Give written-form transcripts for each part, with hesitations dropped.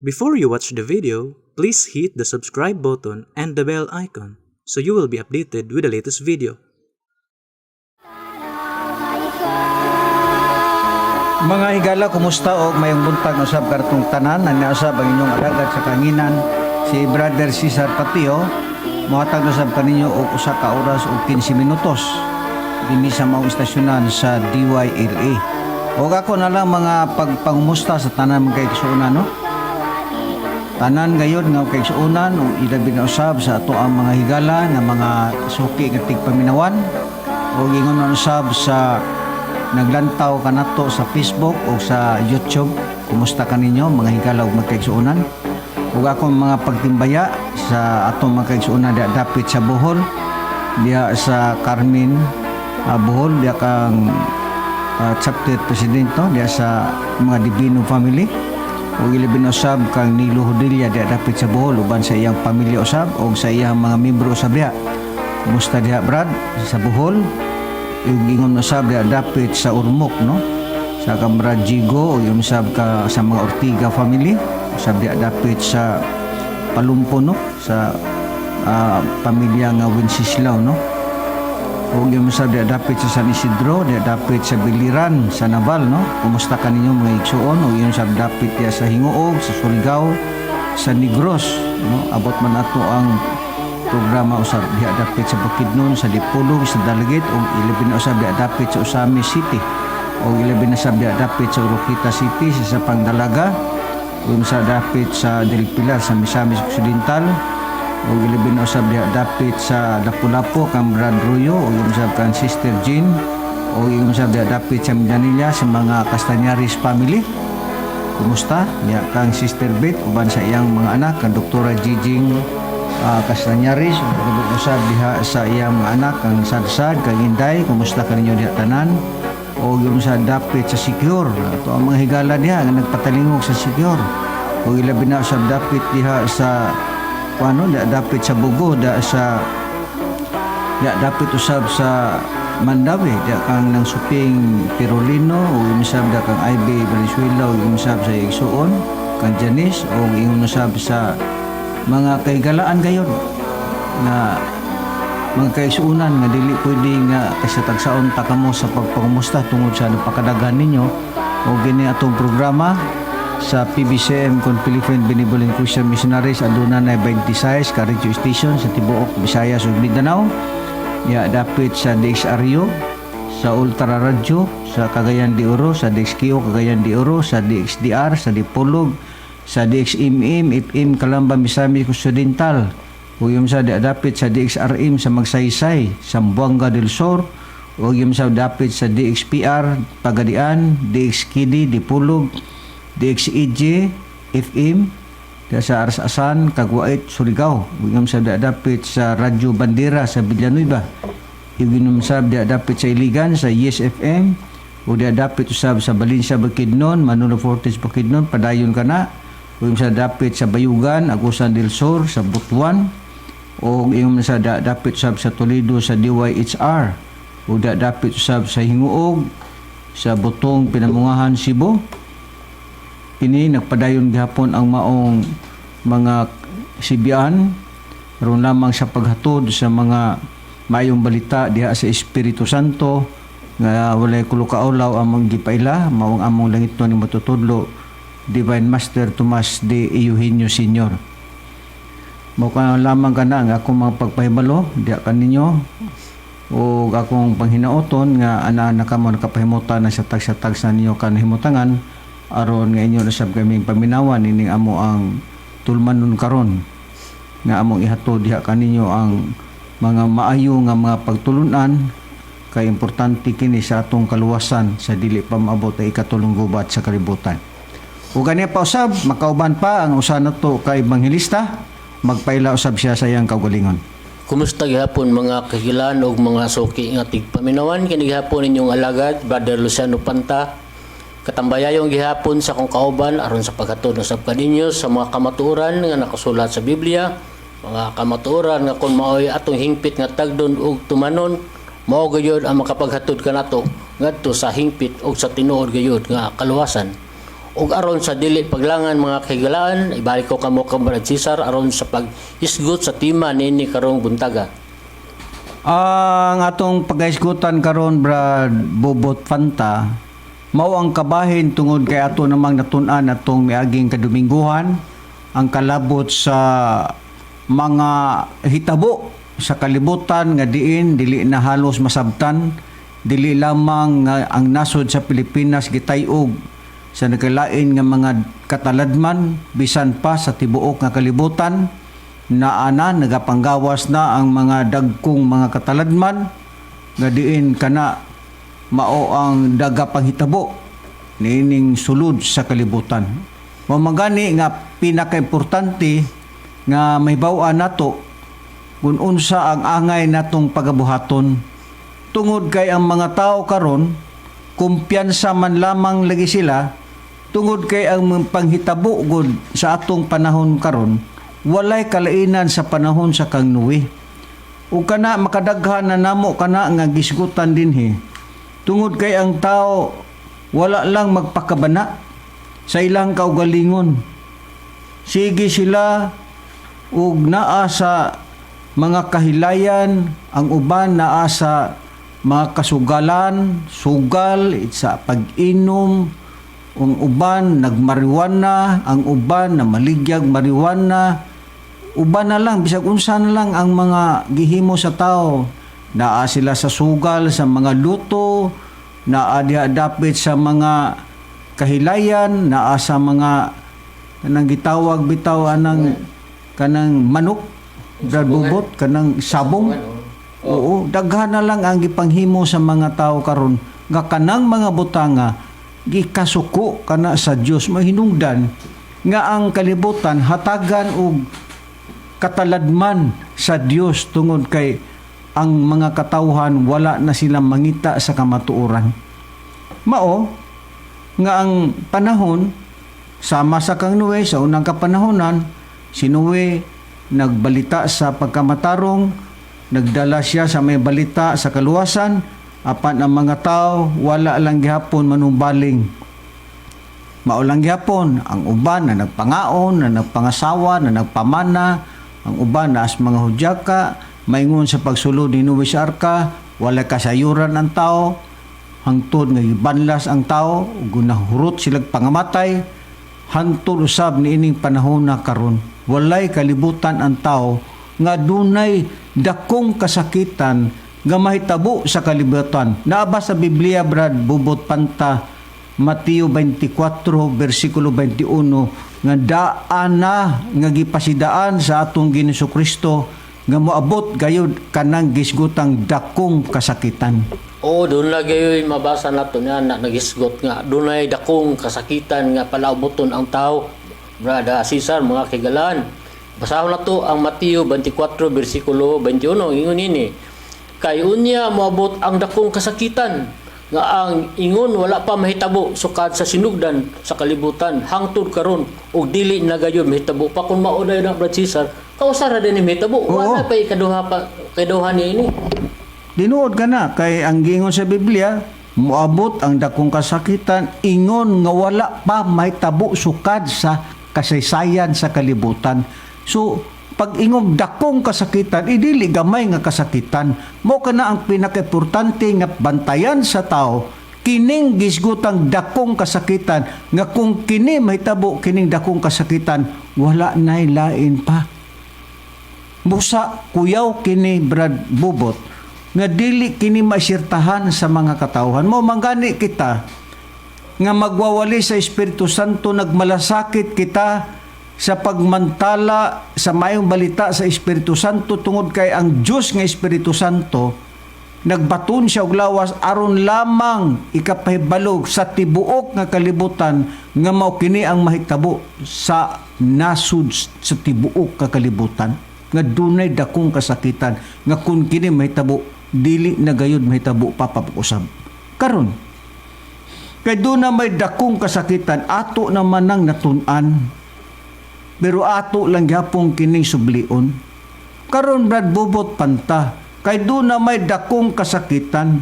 Before you watch the video, please hit the subscribe button and the bell icon so you will be updated with the latest video. Mga higala, kumusta o mayong buntag usab kartong tanan na nausab ang inyong alagad sa kanginan si Brother Cesar Patio. Mohatag usab kaninyo og usa ka oras ug 15 minutos dinhi sa maong istasyonan sa DYLA. Og ako na lang mga pagpangumusta sa tanan mga kaigsuonan, no? Tanan gayon nga kaigsuonan ug ilabi na usab sa ato ang mga higala nga mga suki nga tigpaminawan ug ingon usab sa naglantaw kanato sa Facebook o sa YouTube. Kumusta kaninyo mga higala ug magkaigsuonan? Ug akong mga pagtimbaya sa atong mga kaigsuonan dapit sa Bohol, diha sa Carmen, Bohol, diha kang chapter president, no? Diha sa mga Divino family. Ug ilabin usab kang Nilo Hodilla diha dapit sa Bohol uban sa iyang pamilya usab ug sa iyang mga miyembro usab diha. Kumusta diha Brad sa Bohol? Yung ingon usab diha dapit sa Urmok, no? Sa Kamrad Jigo o yung usab ka sa mga Ortiga family, usab diha dapit sa Palumpo, no? Sa pamilya nga Wenceslao, no? O yung usab diha dapit sa San Isidro, diha dapit sa Biliran, sa Naval, no? Kumusta kaninyo mga igsuon? O yung usab dapit diha sa Hinguog, sa Surigao, sa Negros, no? Abot man ato ang programa usab diha dapit sa Bukidnon, sa Dipolog, sa Dalagit ug ilabi na usab diha dapit sa Usami City ug ilabi na usab diha dapit sa Oroquita City sa Pangdalaga ug sa dapit sa Del Pilar sa Misamis Occidental ug ilabi na usab diha dapit sa Lapu-Lapu kang Brad Ruyo ug usab kang Sister Jean ug usab diha dapit sa Mindanilla sa mga Castañares family. Kumusta diha kang Sister Beth uban sa iyang mga anak kang Doktora Jijing Castañares ug usab diha sa iyang mga anak kang Sadsad kang Inday. Kumusta kaninyo diha tanan? O yung sa dapit sa Secure, ato ang mga higala diha nga nagpatalingog sa Secure o ilabi na usab dapit diha sa diha dapit sa Bugo, diha dapit usab sa Mandawi, diha kang nang Suping Pirolino o yung usab diha kang IB Valenzuela o yung usab sa Igsuon kang Janice o yung usab sa mga kaigalaan gayon na mga kaisuunan nga dili pwede nga kasatagsaon ta kamo sa pagpangumusta tungod sa napakadaghan ninyo o gini atong programa sa PBCM kon Philippine Benevolent Christian Missionaries aduna na 26 ka radio station sa tibuok Visayas ug Mindanao. Ya dapit sa DXRU, sa Ultra Radio, sa Cagayan de Oro, sa DXQ Cagayan de Oro, sa DXDR, sa Dipolog, sa DXMM, FM Calamba, Misamis Occidental, o yung sa dapit sa DXRM sa Magsaysay, Zamboanga del Sur, o yung sa dapit sa DXPR, Pagadian, DXKD, Dipolog, DXEJ, FM, sa Arasasan, Caguait, Surigao, o yung sa dapit sa Radyo Bandera sa Villanueva, yung sa dapit sa Iligan, sa Yes FM, o dapit usab sa Valencia, Bukidnon, Manolo Fortes, Bukidnon, padayon ka na, o yung sa dapit sa Bayugan, Agusan del Sur, sa Butuan, o yung sa dapit usab sa Toledo, sa DYHR, o dapit usab sa Hinguog, sa Butong, Pinamungahan, Cebu. Kini nagpadayon gihapon ang maong mga sibian ron lamang sa paghatod sa mga mayong balita diha sa Espiritu Santo nga walay kulukaulaw among gipaila maong among langit ni matutudlo Divine Master Tomas de Eugenio Sr. Mao ka lamang kana nga akong mga pagpahibalo diha kaninyo o akong panghinaoton nga ana nakamo nakapahimutan na sa tag sa ninyo kanahimutangan aron nga inyo nasab kaming paminawan ining amo ang tulmanon karon nga among ihatod diha kaninyo ang mga maayo nga mga pagtulunan kay importante kini sa atong kaluwasan sa dili pa maabot ay ikatulong gubat sa kalibutan. Ug gani pa usab makauban pa ang usa nato kay ebanghilista magpaila usab siya sa iyang kaugalingon. Kumusta gihapon mga kahilan ug mga suki nga tigpaminawan kini gihapon inyong alagad Brother Luciano Panta. Katambayayong gihapon sa kong kauban aron sa paghatod usab kaninyo sa mga kamatuoran nga nakasulat sa Biblia, mga kamatuoran nga kun maoy atong hingpit nga tagdon ug tumanon mao gayud ang makapaghatod kanato ngadto sa hingpit ug sa tinuod gayud nga kaluwasan. ug aron sa dili paglangan mga kahigalaan, ibalik ko kamo ka Brad Cesar aron sa pag-isgot sa tima niini karong buntaga. Ang atong pagaisgutan karon Brad Bobot Fanta, mao ang kabahin tungod kay ato namang natun-an atong miaging kadumingguhan ang kalabot sa mga hitabo sa kalibutan nga diin dili na halos masabtan, dili lamang nga ang nasod sa Pilipinas gitay-og sa nagkalain nga mga kataladman bisan pa sa tibuok nga kalibutan na nagapanggawas na ang mga dagkong mga kataladman nga diin kana mao ang dagapanghitabo niining sulod sa kalibutan. Mamagani nga pinakaimportante nga mahibaw-an nato kung unsa ang angay natong pagabuhaton tungod kay ang mga tao karon kumpiyansa man lamang lagi sila tungod kay ang panghitabo gud sa atong panahon karon walay kalainan sa panahon sa kang Noe. Ug kana makadaghan na namo kana nga gisgutan dinhi tungod kay ang tao wala lang magpakabana sa ilang kaugalingon. Sige sila ug naa sa mga kahilayan, ang uban naa sa mga kasugalan, sugal sa pag-inom, ang uban nagmariwana, ang uban na maligyag mariwana, uban na lang bisag unsa na lang ang mga gihimo sa tao. Naa sila sa sugal, sa mga luto, naa diha dapit sa mga kahilayan, naa sa mga kanang gitawag bitaw anang kanang manok, Brad Bobot, kanang sabong. Oo, daghan na lang ang gipanghimo sa mga tao karon nga kanang mga butanga gikasuko kana sa Dios mahinungdan nga ang kalibutan hatagan og kataladman sa Dios tungod kay ang mga katawhan wala na silang mangita sa kamatuoran. Mao nga ang panahon sama sa kang Noe sa unang kapanahonan, si Noe nagbalita sa pagkamatarong, nagdala siya sa may balita sa kaluwasan, apan ang mga tao wala lang gihapon manumbaling. Mao lang gihapon ang uban na nagpangaon, na nagpangasawa, na nagpamana, ang uban na as mga hudyaka, maingon sa pagsulod ni Noe sa arka, wala kasayuran ang tao, hangtod nga gibanlas ang tao ug nahurot silang pangamatay hangtod usab niining panahon na karon walay kalibutan ang tao nga dunay dakong kasakitan nga mahitabo sa kalibutan. Naaba sa Biblia Brad Bobot Panta Mateo 24 bersikulo 21 nga daan na nga gipasidaan sa atong Ginoong Kristo nga moabot gayud kanang gisgutang dakong kasakitan. Oo, doon lagi mabasa nato niya na nagisgot nga dunay dakong kasakitan nga palauboton ang tao. Brada Cesar, mga kigalan, basahon nato ang Mateo 24 bersikulo 21 ingon ini. Kay unya moabot ang dakong kasakitan nga ang ingon wala pa mahitabo sukad sa sinugdan sa kalibutan hangtod karon ug dili na gayon mahitabo pa kun mao dayon na Brad Cesar. Kausara din ni mahitabo. Wala pa ikaduha niya ini. Dinuod ka na kay ang gingon sa Biblia moabot ang dakong kasakitan ingon nga wala pa mahitabo sukad sa kasaysayan sa kalibutan. So pag ingog dakong kasakitan idili gamay nga kasakitan mo kana ang pinakaimportante nga bantayan sa tao kining gisgutang dakong kasakitan nga kung kini mahitabo kining dakong kasakitan wala nay lain pa musa kuyaw kini Brad Bobot nga dili kini maisirtahan sa mga katawhan mo manggani kita nga magwawali sa Espiritu Santo nagmalasakit kita sa pagmantala sa mayong balita sa Espiritu Santo tungod kay ang Diyos nga Espiritu Santo nagbaton siya og lawas aron lamang ikapahibalog sa tibuok nga kalibutan nga mao kini ang mahitabo sa nasud sa tibuok nga kalibutan nga dunay dakong kasakitan nga kun kini mahitabo dili na gayud mahitabo papag-usab karon kay doon na may dakong kasakitan ato naman nang natun-an pero ato lang gyapon kining sublion karon Brad Bobot Panta kay doon na may dakong kasakitan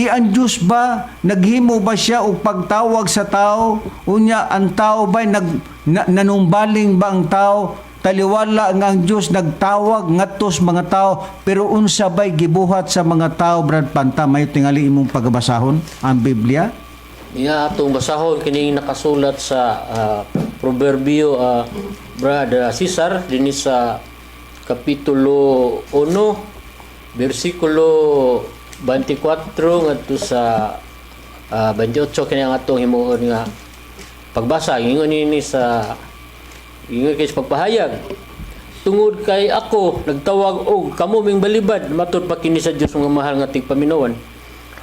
Ang Diyos ba, naghimo ba siya o pagtawag sa tao? Unya, ang tao ba, nanumbaling ba ang tao? Taliwala nga ang Diyos nagtawag ngatos mga tao, pero unsa ba'y gibuhat sa mga tao, Brad Panta? May tingali imong pagbasahon ang Biblia? Nga atong basahon kining nakasulat sa Proverbio Brad Cesar dinhi sa kapitulo 1 bersikulo 24 ngadto sa 28 kini ang atong himuon nga pagbasa. Ingon ini sa ingon kay sa pagpahayag. Tungod kay ako nagtawag og kamo ming balibad matud pa kini sa Dios nga mahal nga tigpaminawan.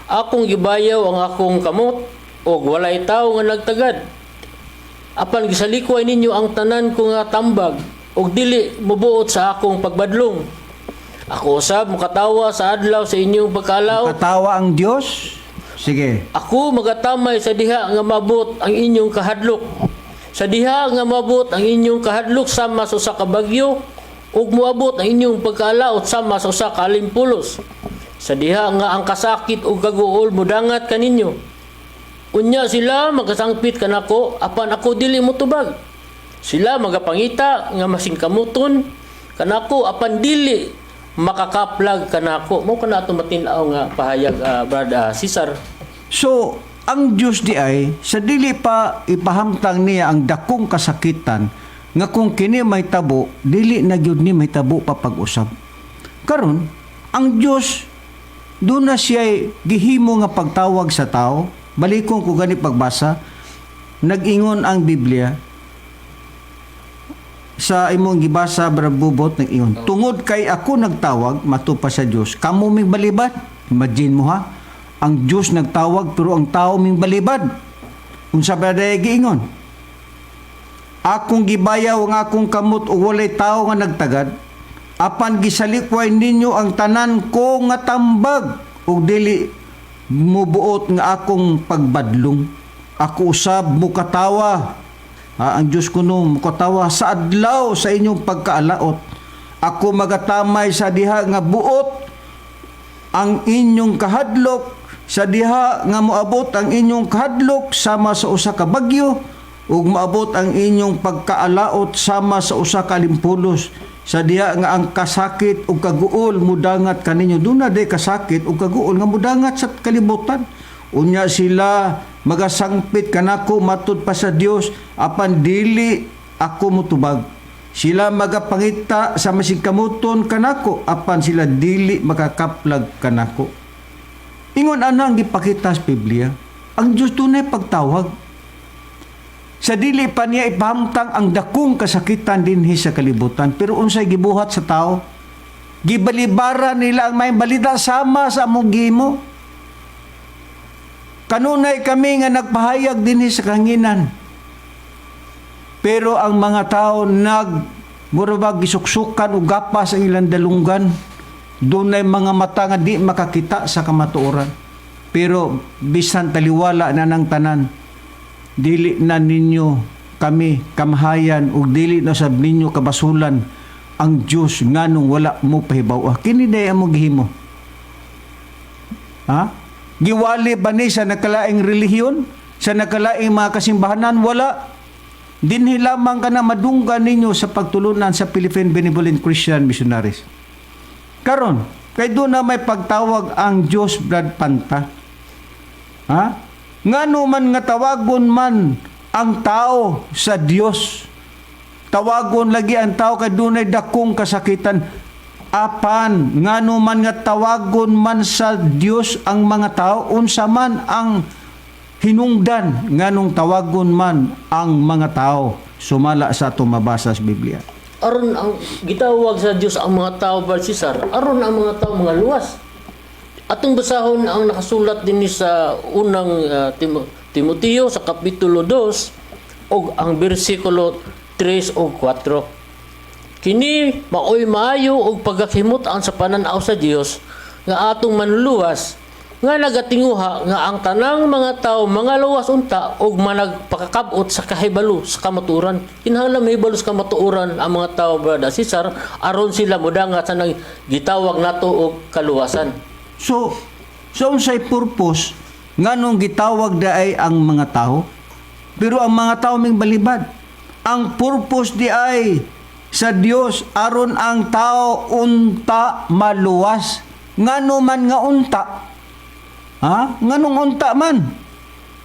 Akong gibayaw ang akong kamot og walay tawo nga nagtagad. Apan gisalikoy ninyo ang tanan ko nga tambag og dili mobuot sa akong pagbadlong. Ako usab mukatawa sa adlaw sa inyong pagkalaot. Katawa ang Diyos? Sige. Ako magatamay sa diha nga mabot ang inyong kahadlok. Sa diha nga mabot ang inyong kahadlok sama sa usa ka bagyo ug moabot ang inyong pagkalaot sama sa usa ka alimpulos. Sa diha nga ang kasakit ug kaguol modangat kaninyo. Unya sila magasangpit kanako apan ako dili motubag. Sila magapangita nga masingkamuton kanako apan dili makakaplag kanako. Mo kana ato matin-aw nga pahayag Brad Cesar. So, ang Diyos di ay, sa dili pa ipahamtang niya ang dakong kasakitan, nga kung kini may tabo, dili na gyud ni may tabo pa pag-usab. Karon, ang Diyos, doon na siya gihimo nga pagtawag sa tao, balikon ko gani pagbasa, nag-ingon ang Biblia, sa imong gibasa brabubot nag-ingon, tungod kay ako nagtawag, matupa sa Diyos, kamo ming balibad. Imagine mo ha, ang Diyos nagtawag pero ang tao ming balibad. Unsa ba day giingon? Akong gibayaw ang akong kamot o walay tao nga nagtagad, apan gisalikway ninyo ang tanan ko nga tambag ug dili mubuot nga akong pagbadlong. Ako usab mo katawa. Ang Diyos kuno mukatawa sa adlaw sa inyong pagkaalaot. Ako magatamay sa diha nga buot ang inyong kahadlok, sa diha nga moabot ang inyong kahadlok sama sa usa ka bagyo, ug moabot ang inyong pagkaalaot sama sa usa ka alimpulos. Sa diha nga ang kasakit ug kaguol mudangat kaninyo. Duna day kasakit ug kaguol nga mudangat sa kalibutan. Unya sila magasangpit kanako matud pa sa Dios apan dili ako motubag. Sila magapangita sa masigkamuton kanako apan sila dili makakaplag kanako. Ingon ana ang gipakita sa Biblia, ang Dios tunay pagtawag. Sa dili pa niya ipahamtang ang dakong kasakitan dinhi sa kalibutan, pero unsay gibuhat sa tao? Gibalibara nila ang may balita sama sa among gihimo. Kanunay kami nga nagpahayag dinhi sa kahanginan. Pero ang mga tao murabag gisuksukan o gapas ang ilang dalunggan. Doon ay mga mata nga di makakita sa kamatuoran. Pero bisan taliwala na ng tanan, dili na ninyo kami kamahayan o dili na sab ninyo kabasulan ang Diyos nganong wala mo pahibaw. Kini day amo gihimo. Ha? Giwali ba ni sa nakalaing relihiyon? Sa nakalaing mga kasimbahanan? Wala. Dinhi lamang ka na madunggan ninyo sa pagtulunan sa Philippine Benevolent Christian Missionaries. Karon, kay doon na may pagtawag ang Diyos, Brad Panta. Ha? Ngano man nga tawagon man ang tao sa Diyos. Tawagon lagi ang tao kay doon ay dakong kasakitan. Apan ngano man nga tawagon man sa Dios ang mga tao, unsa man ang hinungdan nganong tawagon man ang mga tao, sumala sa ato mabasa sa Biblia. Aron ang gitawag sa Dios ang mga tao, Brad Cesar, aron ang mga tao mga luwas. Atong basahon ang nakasulat din sa unang Timoteo sa kapitulo 2 ug ang bersikulo 3 ug 4. Kini maoy maayo og pagakhimutan sa pananaw sa Dios nga atong manluluwas nga nagatinguha nga ang tanang mga tawo mga luwas unta og managpakakabot sa kahibalo sa kamatuoran. Kinahanglan mahibalo sa kamatuoran ang mga tawo, Brad Cesar, aron sila modangat sa nang gitawag nato og kaluwasan. So So unsay purpose nganong gitawag daay ang mga tao? Pero ang mga tao ming balibad. Ang purpose di ay sa Dios aron ang tao unta maluwas. Ngano man nga unta? Ha? Nganong unta man?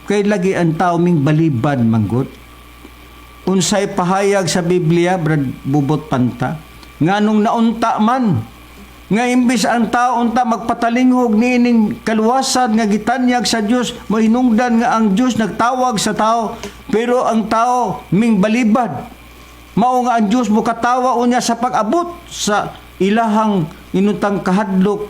Kay lagi ang tao ming balibad manggod. Unsay pahayag sa Biblia, Brad Bubot Panta, nganong naunta man, nga imbis ang tao unta magpatalinghog niining kaluwasan nga gitanyag sa Dios, mahinungdan nga ang Dios nagtawag sa tao, pero ang tao ming balibad. Mao nga ang Dios mo katawa unya sa pag-abot sa ilahang inutang kahadlok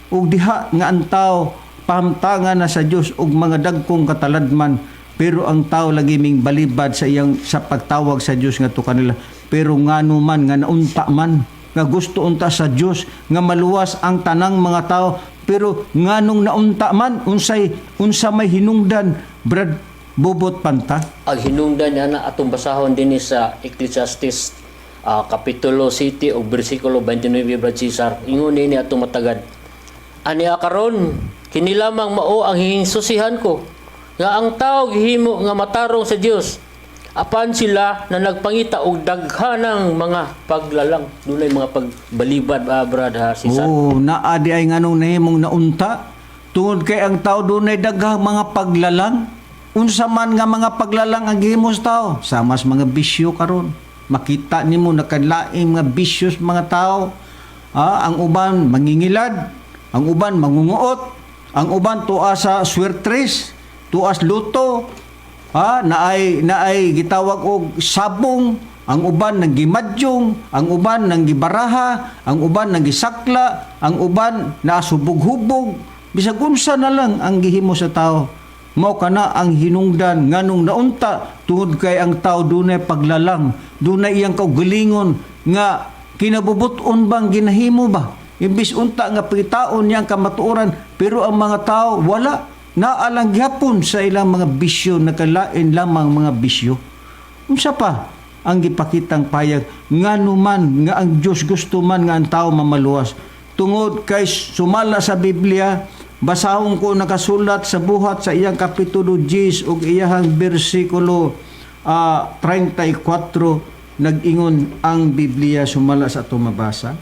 ug diha nga ang tao pahamtangan na sa Dios ug mga dagkong kataladman, pero ang tao lagi ming balibad sa iyang sa pagtawag sa Dios nga to kanila. Pero ngano man nga naunta man nga gusto unta sa Dios nga maluwas ang tanang mga tao, pero nganong naunta man unsa may hinungdan, Brad Bobot Panta? Ang hinungdan niya na atong basahon din sa Ecclesiastes Kapitulo 7 o versikulo 29, Brad Cesar. Ingon ni atong matagad. Ani karon kini lamang mao ang hinsusihan ko nga ang tao gihimo nga matarong sa Dios. Apan sila na nagpangita og daghanang mga paglalang, dunay mga pagbalibad, Brad Cesar. Oo, naadi ay nganong nahimong naunta tungod kay ang tao dunay daghang mga paglalang. Unsa man nga mga paglalang ang gihimo sa tao, samas mga bisyo karon. Makita nimo nakadlaing mga bisyos mga tao. Ang uban mangingilad, ang uban mangunguot, ang uban tuwa sa swertres, tuas luto, naay gitawag og sabong, ang uban nang gimadyong, ang uban nang gibaraha, ang uban nang gisakla, ang uban naasubog-hubog, bisag unsa na lang ang gihimo sa tao. Mao kana ang hinungdan nganong naunta tungod kay ang tao dunay paglalang, dunay iyang kaugalingon nga kinabubuton bang ginahimo ba? Imbis unta nga pagitaon niyang kamatuoran, pero ang mga tao wala, naalang gyapon sa ilang mga bisyo, nakalain lamang mga bisyo. Unsa pa ang gipakitang payag ngano man nga ang Dios gusto man nga ang tao mamaluwas tungod kay sumala sa Biblia. Basahon ko nakasulat sa buhat sa iyang kapitulo 10 ug iyang bersikulo 34, nag-ingon ang Biblia sumala sa ato mabasa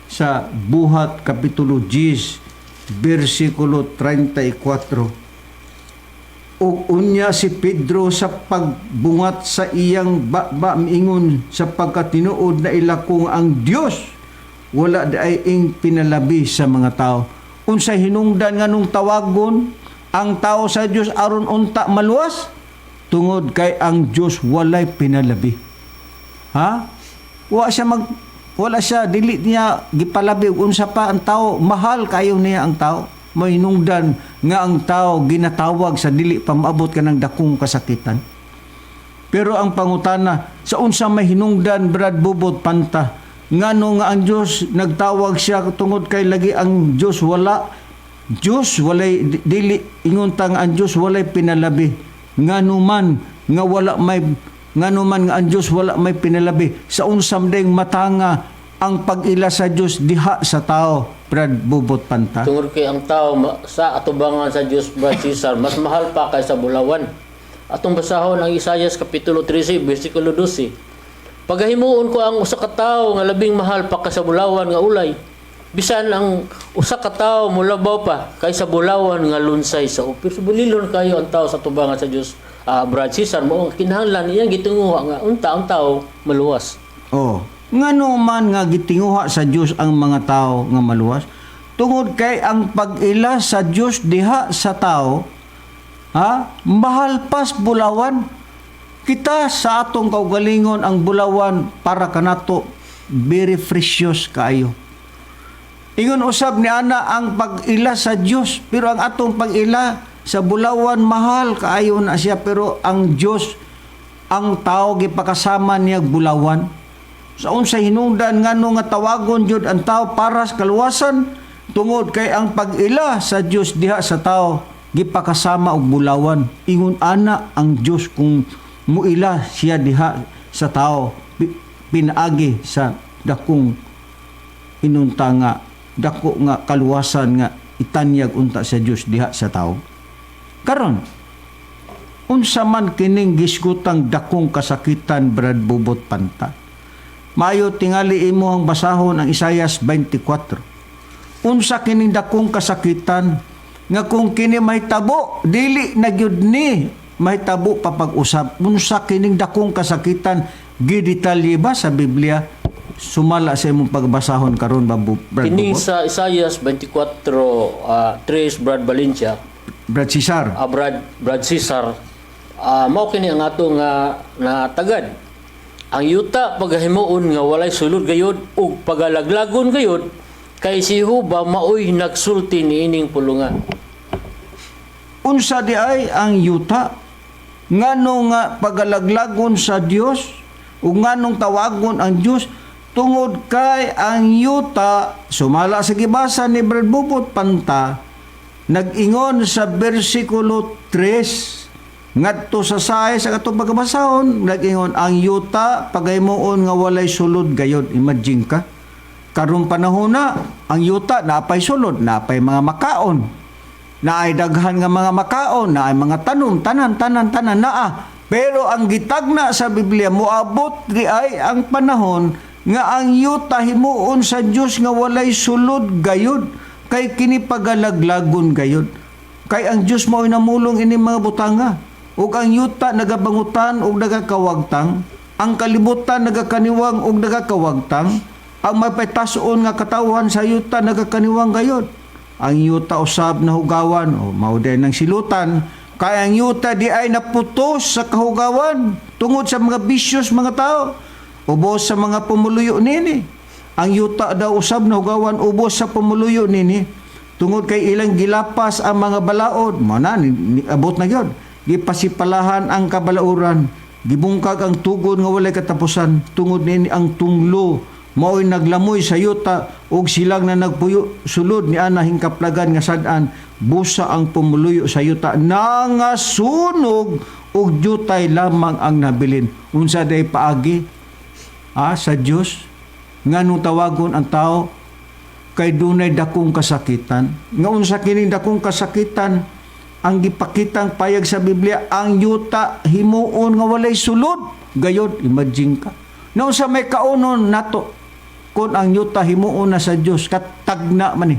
sa buhat kapitulo 10 bersikulo 34. Ug unya si Pedro sa pagbungat sa iyang baba miingon sa pagkatinuod na ilakong ang Dios wala daay ing pinalabi sa mga tao. Unsay hinungdan nganong tawagon ang tao sa Dios aron unta maluwas tungod kay ang Dios walay pinalabi. Wala siya dili niya gipalabi ug unsa pa ang tao, mahal kayo niya ang tao. May hinungdan nga ang tao ginatawag sa dili pa maabot kanang dakong kasakitan. Pero ang pangutana sa unsa may hinungdan, Brad Bubot Panta, ngano nga ang Dios nagtawag siya tungod kay lagi ang Dios walay dili ingon tang ang Dios walay pinalabi. Ngano man nga ang Dios wala may pinalabi sa unsam dayng matanga ang pag-ila sa Dios diha sa tao, Brad Bubot Panta. Tungod kay ang tao sa atubangan sa Dios, Brad Cesar, mas mahal pa kaysa bulawan. Atong basahon ang Isaias kapitulo 13 bersikulo 12. Pagahimuon ko ang usa ka tawo nga labing mahal pa kaysa bulawan nga ulay. Bisan ang usa ka tawo mulabaw pa kaysa bulawan nga lunsay sa upir. Bulilon kayo ang tawo sa tubangan sa Dios. Brad Cesar, mo ang kinahanglan iyang gitinguha nga unta ang tawo maluwas. Ngano man nga gitinguha sa Dios ang mga tawo nga maluwas tungod kay ang pag-ila sa Dios diha sa tawo mahal pas bulawan. Kita sa atong kaugalingon ang bulawan para kanato very precious kaayo. Ingon usab ni ana ang pag-ila sa Dios, pero ang atong pag-ila sa bulawan mahal kaayo na siya, pero ang Dios ang tao gipakasama niya bulawan. Sa unsa hinungdan ngano nga tawagon jud ang tao para sa kaluwasan tungod kay ang pag-ila sa Dios diha sa tao gipakasama og bulawan. Ingon ana ang Dios kung muila siya diha sa tao pinaagi sa dakong inunta nga dako nga kaluwasan nga itanyag unta sa Dios diha sa tao. Karon, unsa man kining gisgutang dakong kasakitan, Brad Bubot Panta? Mayo tingali imo ang basahon ang Isayas 24. Unsa kining dakong kasakitan nga kung kini may tabo dili na gyud ni may tabo pa pag-usab. Unsa kining dakong kasakitan gidetalye ba sa Biblia? Sumala sa imong pagbasahon karon ba, Brad Kining Bubot? sa Isaias 24:3 Brad Valencia, Brad Cesar. Brad Cesar, mao kini ang ato nga natagad. Ang yuta pagahimuon nga walay sulod gayud ug pagalaglagon gayud kay si Huba maoy nagsulti niining pulungan. Unsa di ay ang yuta ngano nga pagalaglagon sa Dios ug nganong tawagon ang Dios tungod kay ang yuta sumala sa gibasa ni Brad Bubot Panta nag-ingon sa bersikulo 3 ngadto sa say sa katong pagbasahon nag-ingon ang yuta pagaymoon nga walay sulod gayod. Imagine ka karong panahon na ang yuta naapay sulod, naapay mga makaon, naay daghan nga mga makaon, naay mga tanom, tanan naa. Pero ang gitagna sa Biblia moabot di ay ang panahon nga ang yuta himuon sa Dios nga walay sulod gayud kay kini pagalaglagon gayud. Kay ang Dios mao'y namulong ini mga butanga. Ug ang yuta nagabangutan ug nagakawagtang, ang kalibutan nagakaniwang ug nagakawagtang, ang mapaytason nga katawan sa yuta nagakaniwang gayud. Ang yuta usab na hugawan o mao din ng silutan, kay ang yuta di ay naputos sa kahugawan tungod sa mga bisyos mga tao, ubos sa mga pumuluyo nini. Ang yuta daw usab na hugawan ubos sa pumuluyo nini tungod kay ilang gilapas ang mga balaod, mo na abot na gyud. Gipasipalahan ang kabalauran, gibungkag ang tugon nga walay katapusan tungod nini ang tunglo mao'y naglamoy sa yuta ug silang na nagpuyo sulod ni ana hingkaplagan nga sad-an busa ang pumuluyo sa yuta nangasunog ug jutay lamang ang nabilin. Unsa day paagi sa Dios nganong tawagon ang tao kay dunay dakong kasakitan. Nga unsa kining dakong kasakitan ang gipakitang payag sa Biblia, ang yuta himuon nga walay sulod gayod. Imagine ka na unsa may kaunon nato kun ang yuta himuon na sa Dios katagna man ni.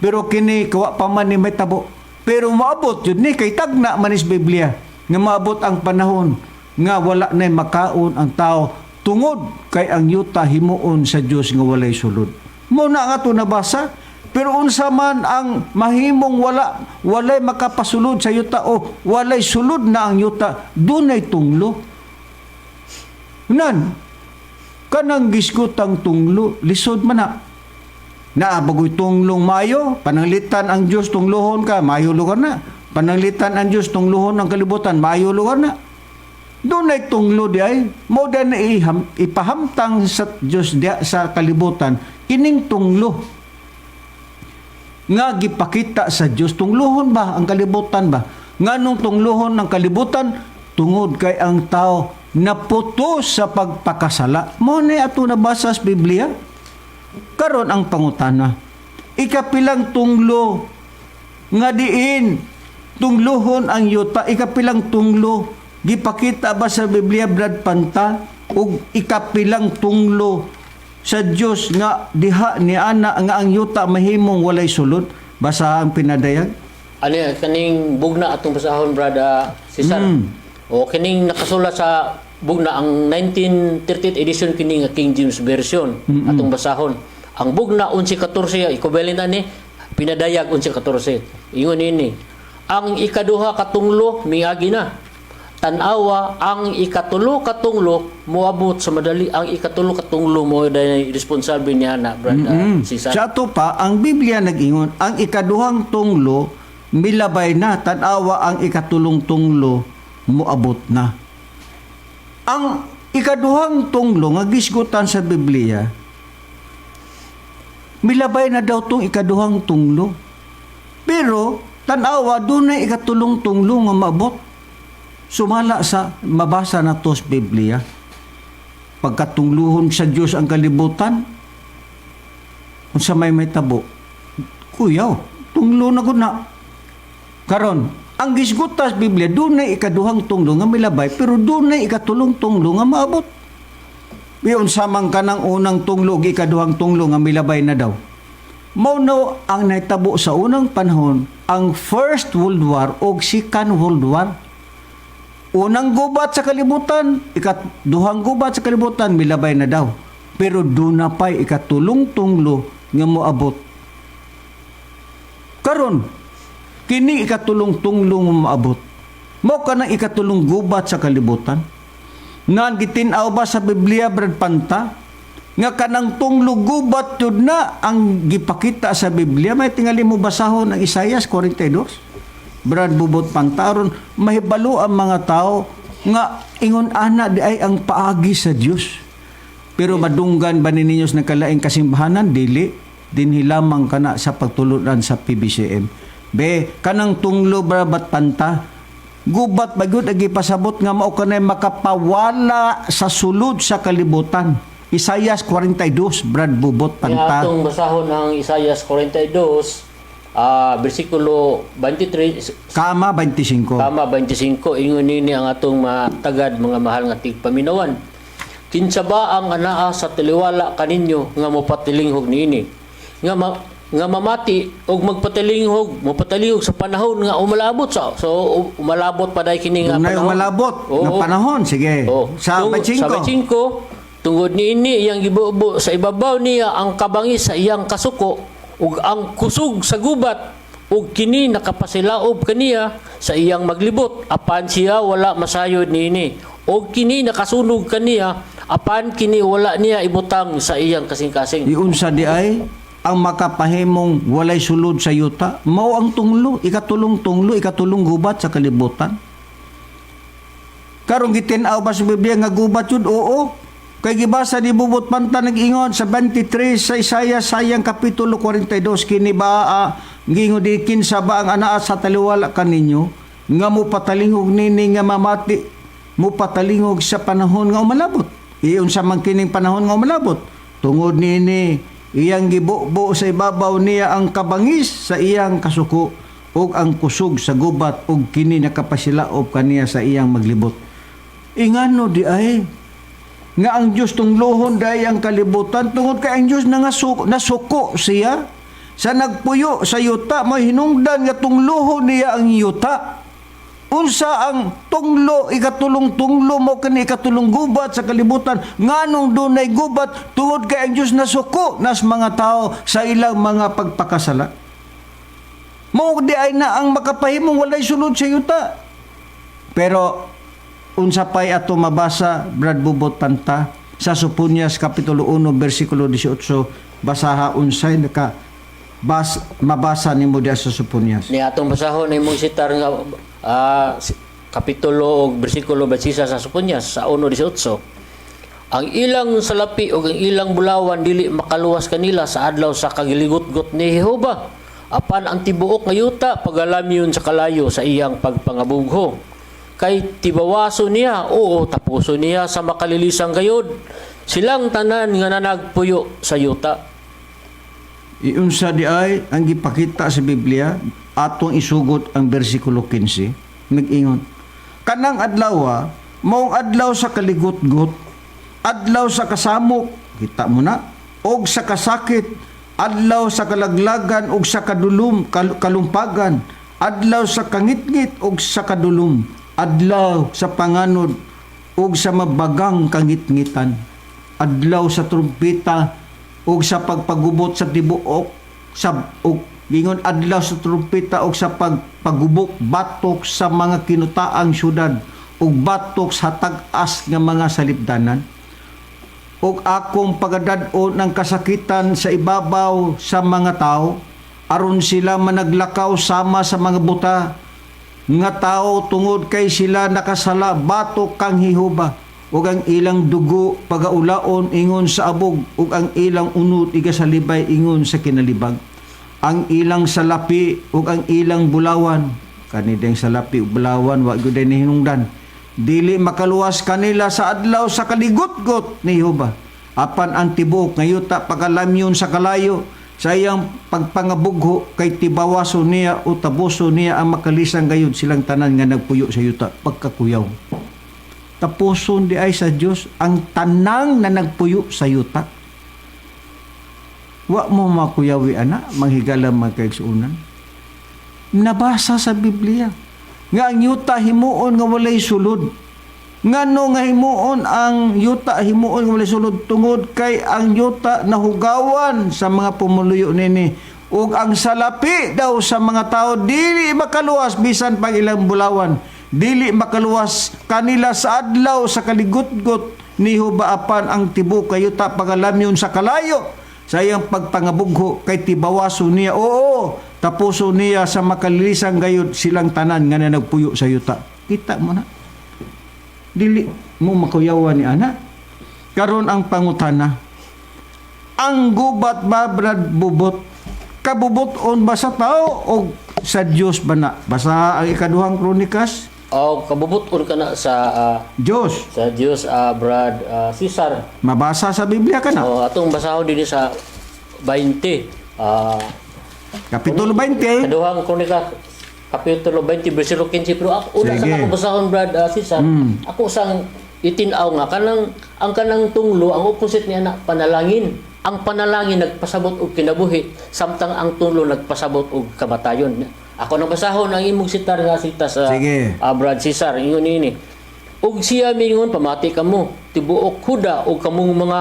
Pero kini kawa pa man ni may tabo. Pero maabot yun ni kay tagna man is Biblia nga maabot ang panahon nga wala nay makaon ang tao tungod kay ang yuta himuon sa Dios nga walay sulod. Mo na nga to nabasa. Pero unsa man ang mahimong walay makapasulod sa yuta o walay sulod na ang yuta, dunay tunglo. Nan kanang gisgutang tunglo lisod man na. Naabagoy tunglong mayo, pananglitan ang Dios tunglohon ka, mayo lugar na. Pananglitan ang Dios tunglohon ang kalibutan, mayo lugar na. Dunay tunglo di ay mo na ipahamtang sa Dios dia sa kalibutan kining tunglo nga gipakita sa Dios. Tunglohon ba ang kalibutan ba? Nganong tunglohon ng kalibutan? Tungod kay ang tao naputos sa pagpakasala. Mo ni ato nabasa sa Biblia. Karon ang pangutana, ikapilang tunglo nga diin tunglohon ang yuta, ikapilang tunglo gipakita ba sa Biblia, Brad Panta? Ug ikapilang tunglo sa Dios nga diha ni ana nga ang yuta mahimong walay sulod, basa ang pinadayag. Ano yan, kaning bugna atong basahon, Brad Cesar. O kining nakasulat sa bugna ang 1938 edition kining King James Version atong basahon. Ang bugna 11:14 equivalent ani pinadayag 11:14. Ingon ini. Ang ikaduha katunglo miagi na. Tanawa ang ikatulo katunglo moabot sa madali. Ang ikatulo katunglo mo dahil responsible niya na, Brad Cesar. Sa ato pa ang Biblia nag-ingon ang ikaduhang tunglo milabay na, tanawa ang ikatulong tunglo moabot na. Ang ikaduhang tunglo nga gisgutan sa Biblia milabay na daw tong ikaduhang tunglo. Pero tanawa dunay ikatulong tunglo nga maabot. Sumala sa mabasa na to sa Biblia, pagkatungluhon sa Diyos ang kalibutan, kung sa may tabo, kuyaw, tunglo na gud na. Karon, ang gisgutas Biblia dunay ikaduhang tunglo nga milabay pero dunay ikatulong tunglo nga maabot. Biyon samang kanang unang tunglo ug ikaduhang tunglo nga milabay na daw. Mao no ang nahitabo sa unang panahon ang First World War o Second World War. Unang gubat sa kalibutan, ikaduhang gubat sa kalibutan, milabay na daw. Pero doon na pa'y ikatulong tunglo nga moabot. Karon, kini ikatulong tunglo nga moabot. Mao ka ng ikatulong gubat sa kalibutan. Nga gitinaw ba sa Biblia, Brad Panta? Nga kanang tunglo gubat yun na ang gipakita sa Biblia. May tingali mo basahon ang Isaias 42. Brad Bubot Pantaron, mahibalo ang mga tao nga ingon ana di ay ang paagi sa Dios. Pero madunggan ba ninyo sa nakalaing kasimbahanan? Dili. Dinhi lamang kana sa pagtuludan sa PBCM. Be, kanang tunglo Brad Panta, gubat ba gyud agi pasabot nga mao kanay makapawala sa sulod sa kalibutan. Isaias 42, Brad Bubot Panta. Atong basahon ang Isaias 42, versikulo 23 Kama 25. Kama 25 ingon nini ang atong matagad mga mahal nga tigpaminawan. Kinsa ba ang anaa sa taliwala kaninyo nga mopatilinghog niini? Nga mamati og mopatilingog sa panahon nga umalabot so umalabot pa dai kini nga panahon. Umalabot nga panahon sige. Sa 25 tungod niini iyang gibubo sa ibabaw niya ang kabangis sa iyang kasuko ug ang kusog sa gubat ug kini nakapasilaob kaniya sa iyang maglibot apan siya wala masayod niini ug kini nakasunog kaniya apan kini wala niya ibutang sa iyang kasing-kasing. Iunsa di ay ang makapahimong walay sulod sa yuta mao ang tunglo, ikatulong tunglo, ikatulong gubat sa kalibutan. Karong gitin-aw ba sa Biblia nga gubat yun? Oo. Kay gibasa ni Bubot Panta nag-ingon sa 23 sa Isaias sayang kapitulo 42 kini ba gingon di kinsa ba ang anaa sa taliwala kaninyo nga mo patalingog nini nga mamati mo patalingog sa panahon nga umalabot. Iyon sa man kining panahon nga umalabot. Tungod nini iyang gibubo sa ibabaw niya ang kabangis sa iyang kasuko ug ang kusog sa gubat ug kini nakapasilaob kaniya sa iyang maglibot. Ingano di ay nga ang Diyos tunglohon dahil ang kalibutan tungod kay ang Diyos nasuko siya sa nagpuyo sa yuta mo hinungdan nga tunglohon niya ang yuta. Unsa ang tunglo ikatulong tunglo mo kani ikatulong gubat sa kalibutan nganong dunay gubat tungod kay ang Diyos nasuko nas mga tao sa ilang mga pagpakasala. Mao di ay na ang makapahimong walay sulod sa yuta. Pero unsa pay ato mabasa Brad Bubot Panta sa Soponias kapitulo 1 bersikulo 18 basaha unsay mabasa nimo diha sa Soponias. Ni atong basahon ni mong sitar nga kapitulo o bersikulo 26 sa Soponias sa 1:18. Ang ilang salapi o ang ilang bulawan dili makaluwas kanila sa adlaw sa kagiligot-got ni Jehova. Apan ang tibuok nga yuta pagalamyon sa kalayo sa iyang pagpangabugho. Kay tibawaso niya, oo, tapuso niya sa makalilisang gayod. Silang tanan nga nanagpuyo sa yuta. Iunsa di ay ang gipakita sa Biblia atong isugot ang bersikulo 15 nag-ingon kanang adlaw maong adlaw sa kaligot-got adlaw sa kasamok kita mo na og sa kasakit adlaw sa kalaglagan og sa kalumpagan adlaw sa kangitngit og sa kadulom adlaw sa panganod ug sa mabagang kangitngitan adlaw sa trumpeta ug sa pagpagubot sa tibuok sa ug gingon adlaw sa trumpeta ug sa pagpagubok batok sa mga kinutaang syudad ug batok sa tag-as nga mga salipdanan ug akong pagadad-on ng kasakitan sa ibabaw sa mga tao aron sila managlakaw sama sa mga buta nga tao tungod kay sila nakasala batok kang Jehova ug ang ilang dugo pagaulaon ingon sa abog ug ang ilang unod igasalibay ingon sa kinalibag ang ilang salapi ug ang ilang bulawan kanideng salapi ug bulawan wa gyud ni hinungdan dili makaluwas kanila sa adlaw sa kaligot-got ni Jehova apan ang tibuok nga yuta pagalamyon sa kalayo sa iyang pagpangabugho kay tibawaso niya o tabuso niya ang makalisang gayud silang tanan nga nagpuyo sa yuta pagkakuyaw. Tapuson di ay sa Dios ang tanang na nagpuyo sa yuta. Wa mo makuyawi ana manghigala magkaigsuunan. Nabasa sa Biblia nga ang yuta himuon nga walay sulod. Ngano nga himuon ang yuta himuon nga walay sulod tungod kay ang yuta nahugawan sa mga pumuluyo nini ug ang salapi daw sa mga tao dili makaluwas bisan pag ilang bulawan, dili makaluwas kanila sa adlaw sa kaligutgot ni hubaapan ang tibuok kay yuta pagalamyon sa kalayo sa iyang pagpangabugho kay tibawaso niya. Oo, tapuso niya sa makalilisang gayud silang tanan nga nagpuyo sa yuta. Kita mo na. Dili mo makuyawan ni ana. Karon ang pangutana. Ang gubat ba brad bubot? Kabuboton ba sa tao o sa Dios ba na? Basa ang ikaduhang Kronikas. O kabubuton ka na sa Dios. sa Dios, Brad Cesar. Mabasa sa Biblia ka na. So atong basahon din sa 20 Kapitulo 20. kaduhang kronika kapitulo 20 bersikulo 15 pero ako una Sige. sa ako basahon Brad Cesar. Ako sang itinaw nga ang kanang tunglo ang opposite niya na panalangin. Ang panalangin nagpasabot og kinabuhi samtang ang tunglo nagpasabot og kamatayon. Ako nang basahon ang imong sitar nga sita sa Sige. Brad Cesar ingon ini. Ug siya mingon pamati kamo tibuok Huda ug kamong mga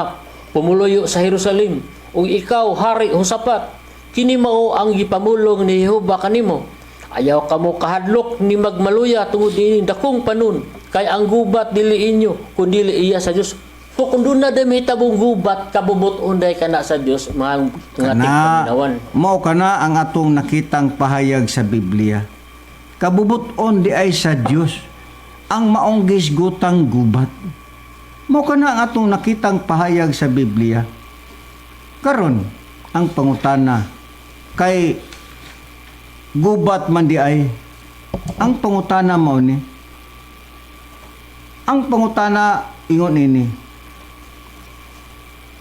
pumuluyo sa Jerusalem ug ikaw hari Hosapat kini mao ang gipamulong ni Jehova kanimo. Ayaw kamo kahadlok ni magmaluya tungod ini dakong panun kay ang gubat dili inyo kun dili iya sa Dios. So kung doon na dami tabong gubat kabubuton day kana sa Dios mga tingpaminawan. Mao kana ang atong nakitang pahayag sa Biblia. Kabubuton di ay sa Dios ang maong gisgutang gubat. Mao kana ang atong nakitang pahayag sa Biblia. Karon ang pangutana kay gubat man di ay ang pangutana mao ni. Ang pangutana ingon ini.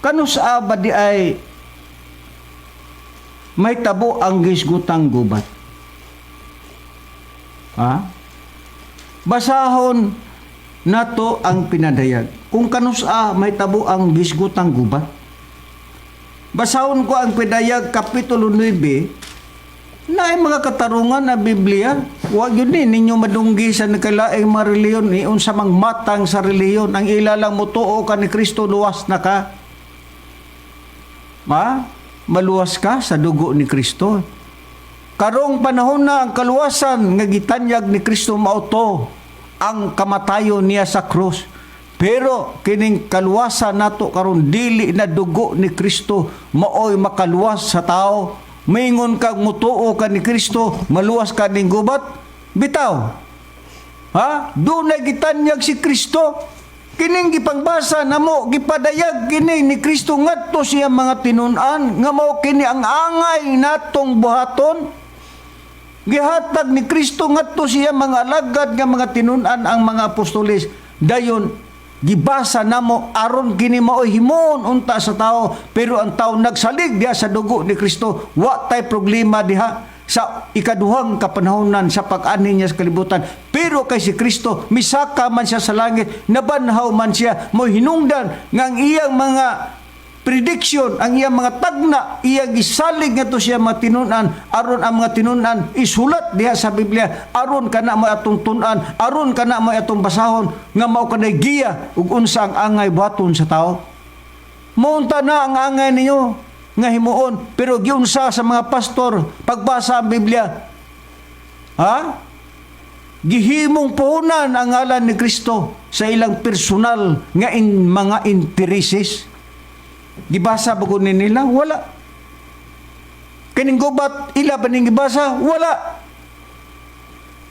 Kano sa ba di ay may tabo ang gisgutang gubat? Ha? Basahon nato ang pinadayag. Kung kano sa may tabo ang gisgutang gubat? Basahon ko ang pinadayag kapitulo 9 na ay mga katarungan na Biblia. Huwag yun ninyo madunggi sa nakalaing mga reliyon ni unsa mang matang sa reliyon ang ilalang mo tuo ka ni Kristo luwas na ka. Maluwas ka sa dugo ni Kristo. Karong panahon na ang kaluwasan nga gitanyag ni Kristo mauto ang kamatayon niya sa krus. Pero kining kaluwasan nato karon dili na dugo ni Kristo maoy makaluwas sa tao. Mingon kag mutuo ka ni Kristo, maluwas ka ning gubat, bitaw. Doon na gitanyag si Kristo. Kining gipangbasa namo gipadayag kini ni Kristo ngadto siya mga tinun-an nga mao kini ang angay natong buhaton. Gihatag ni Kristo ngadto siya mga alagad nga mga tinun-an ang mga apostoles. Dayon gibasa namo aron kini mao himon unta sa tao pero ang tao nagsalig diha sa dugo ni Kristo. Wa tay problema diha sa ikaduhang kapanahonan sa pag-ani niya sa kalibutan. Pero kay si Kristo, misaka man siya sa langit, nabanhaw man siya, mo hinungdan nga ang iyang mga prediction, ang iyang mga tagna, iyang gisalig nga to siya mga tinunan, aron ang mga tinunan isulat diha sa Biblia, aron kana mo atong tunan, aron kana mo atong basahon, nga mao kanay giya ug unsa ang angay buhaton sa tao. Maunta na ang angay ninyo nga himuon, pero giunsa sa mga pastor pagbasa ang Biblia, gihimong puhunan ang ngalan ni Kristo sa ilang personal nga mga intereses. Gibasa ba kunin nila? Wala. Kining gubat ila ba ning gibasa? Wala.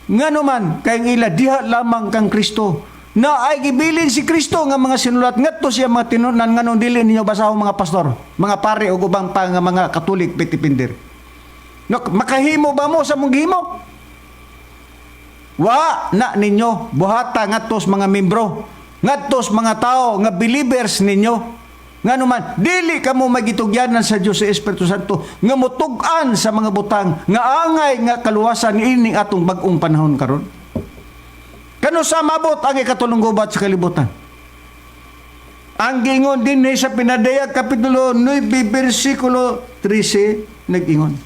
Ngano man kay ila diha lamang kang Kristo na ay gibilin si Kristo nga mga sinulat ngadto siya mga tinunan nganong dili ninyo basahon mga pastor, mga pare ug ubang pa nga mga Katolik pitipindir. Makahimo ba mo sa mong gihimo? Wa na ninyo buhata ngadtos mga membro, ngadtos mga tao nga believers ninyo. Nga naman, dili ka mo magitugyanan sa Diyos sa Espiritu Santo nga mutug-an sa mga butang nga angay nga kaluwasan ining atong bag-ong panahon karon. Kano sa mabot ang ikatulong gubat sa kalibutan? Ang giingon din sa Pinadayag Kapitulo 9, versikulo 13, nag-ingon.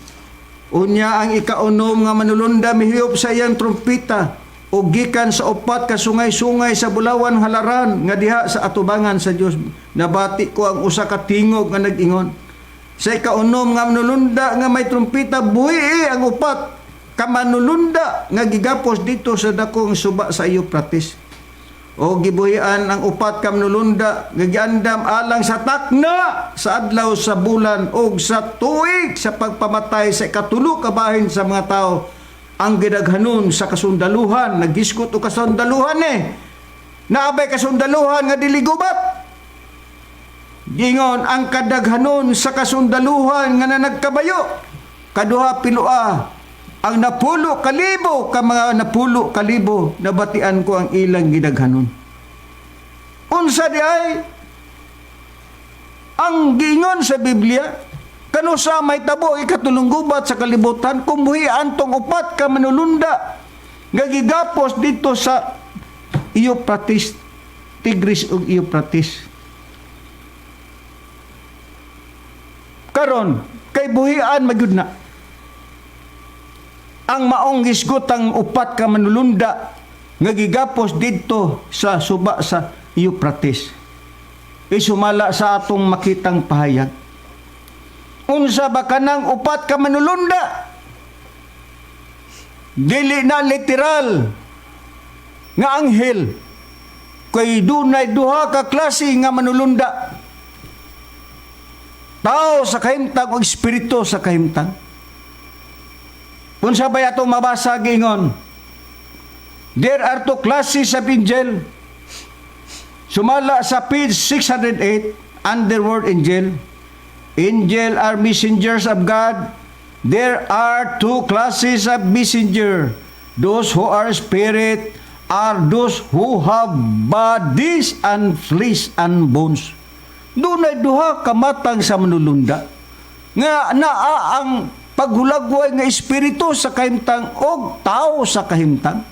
Unya ang ikaunom nga manulunda mihiyop sa iyang trumpita o gikan sa upat ka sungay-sungay sa bulawan halaran nga diha sa atubangan sa Dios. Nabati ko ang usa ka tingog nga nag-ingon. Sa ikaunom nga manulunda nga may trumpita buhi ang upat ka manulunda nga gigapos dito sa dakong suba sa Euphrates. O gibuhian ang upat ka manulunda nga giandam alang sa takna sa adlaw sa bulan o sa tuig sa pagpamatay sa ikatulo ka bahin sa mga tao. Ang gidaghanon sa kasundaluhan, nagisgot o kasundaluhan naabay kasundaluhan nga dili gubat. Gingon ang kadaghanon sa kasundaluhan nga nagkabayo, kaduha pilua, ang napulo kalibo ka mga napulo kalibo, nabatian ko ang ilang gidaghanon. Unsa di ay ang gingon sa Biblia, kano sa may tabo ikatulong gubat sa kalibutan, kumuhi antong upat ka manulunda nga gigapos dito sa Euphrates, Tigris ug Euphrates. Karon kay buhian magyud na ang maong gisgotang upat ka manulunda nga gigapos dito sa suba sa Euphrates. Isumala sa atong makitang pahayag. Unsa ba kanang upat ka manulunda? Dili na literal nga anghel. Kay dunay duha ka klase nga manulunda. Tao sa kahimtang o espiritu sa kahimtang. Unsa ba atong mabasa gingon? There are two classes of angel. Sumala sa page 608 under word angel. Angel are messengers of God. There are two classes of messenger. Those who are spirit are those who have bodies and flesh and bones. Dunay duha ka matang sa manulunda nga naa ang paghulagway nga espiritu sa kahimtang og tao sa kahimtang.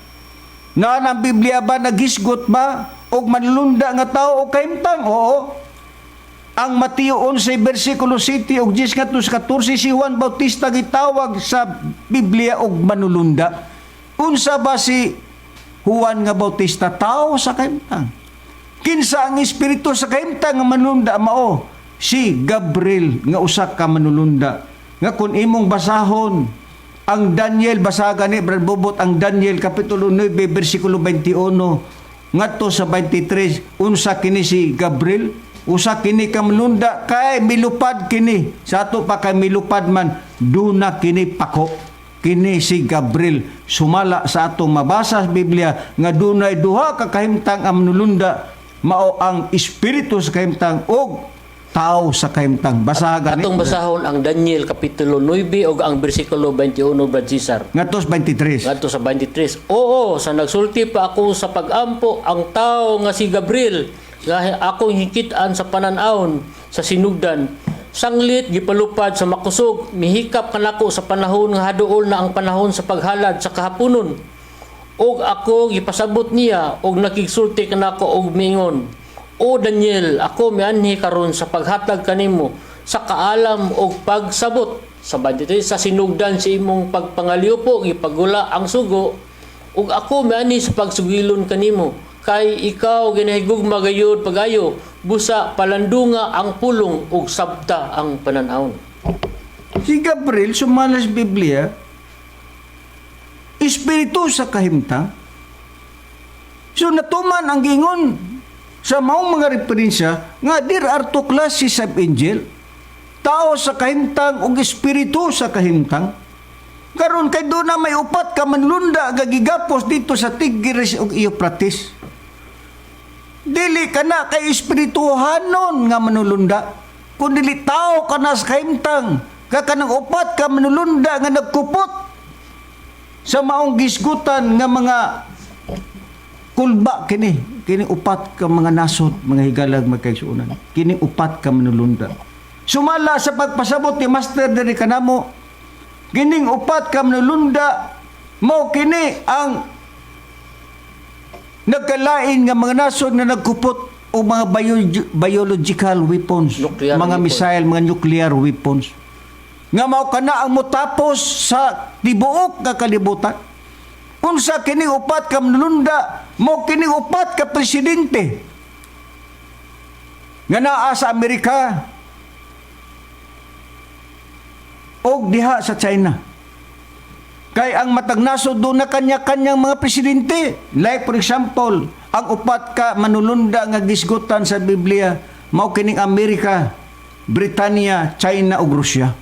Na ang Biblia ba nagisgot ba og manulunda nga tao o kahimtang? Oo. Ang Mateo 11 versikulo 7 ug 10 ngadto sa 14 si Juan Bautista gitawag sa Biblia og manulunda. Unsa ba si Juan nga Bautista? Tao sa kahimtang. Kinsa ang espiritu sa kahimtang nga manulunda mao? Si Gabriel nga usa ka manulunda. Nga kun imong basahon ang Daniel, basagan ni Brad Bobot ang Daniel kapitulo 9 versikulo 21 ngadto sa 23, unsa kini si Gabriel? Usa kini ka manulunda kay milupad kini. Sa ato pa kay milupad man, duna kini pako. Kini si Gabriel. Sumala sa atong mabasa sa Biblia nga dunay duha ka kahimtang ang manulunda, mao ang espiritu sa kahimtang og tao sa kahimtang. Basagan Atong basahon ang Daniel kapitulo 9 ug ang bersikulo 21 Brad Cesar. ngadto sa 23. Ngadto sa 23. Oo, sa nagsulti pa ako sa pagampo ang tao nga si Gabriel nga akong hikit-an sa pananawon sa sinugdan. Sanglit gipalupad sa makusog, mihikap kanako sa panahon nga haduol na ang panahon sa paghalad sa kahaponon. Og ako gipasabot niya og nakigsulti kanako og mingon, O Daniel, ako mianhi karon sa paghatag kanimo sa kaalam og pagsabot sa 23 sa sinugdan si imong pagpangaliupo gipagula ang sugo ug ako mianhi sa pagsugilon kanimo kay ikaw ginahigugma gayud pagayo busa palandunga ang pulong ug sabta ang pananawon. Si Gabriel sumala sa Biblia espiritu sa kahimtang. So natuman ang gingon sa maong mga referensya nga there are two classes of angel, tao sa kahimtang ug espiritu sa kahimtang. Karon kay do na may upat ka manlunda gagigapos dito sa Tigris ug Euphrates. Dili ka na kay espirituhanon nga manulunda, kundi tao ka na sa kahimtang, kanang upat ka manulunda nga nagkupot sa maong gisgutan nga mga kulba kini. kining upat ka mga nasod, mga higalag magkaigsuunan. Kining upat ka manulunda. Sumala sa pagpasabot ni Master diri kanamo, kining upat ka manulunda, mao kini ang nagkalain nga mga nasod nga nagkupot o mga biological weapons, Nuclear mga weapons. missile, mga nuclear weapons. Nga mao kana ang motapos sa tibuok nga kalibutan. Unsa kining upat ka manulunda, mao kining upat ka presidente nga naa sa Amerika o diha sa China. Kay ang matag nasod doon na kanya-kanyang mga presidente. Like for example, ang upat ka manulunda nga gisgutan sa Biblia, mao kining Amerika, Britanya, China ug Russia.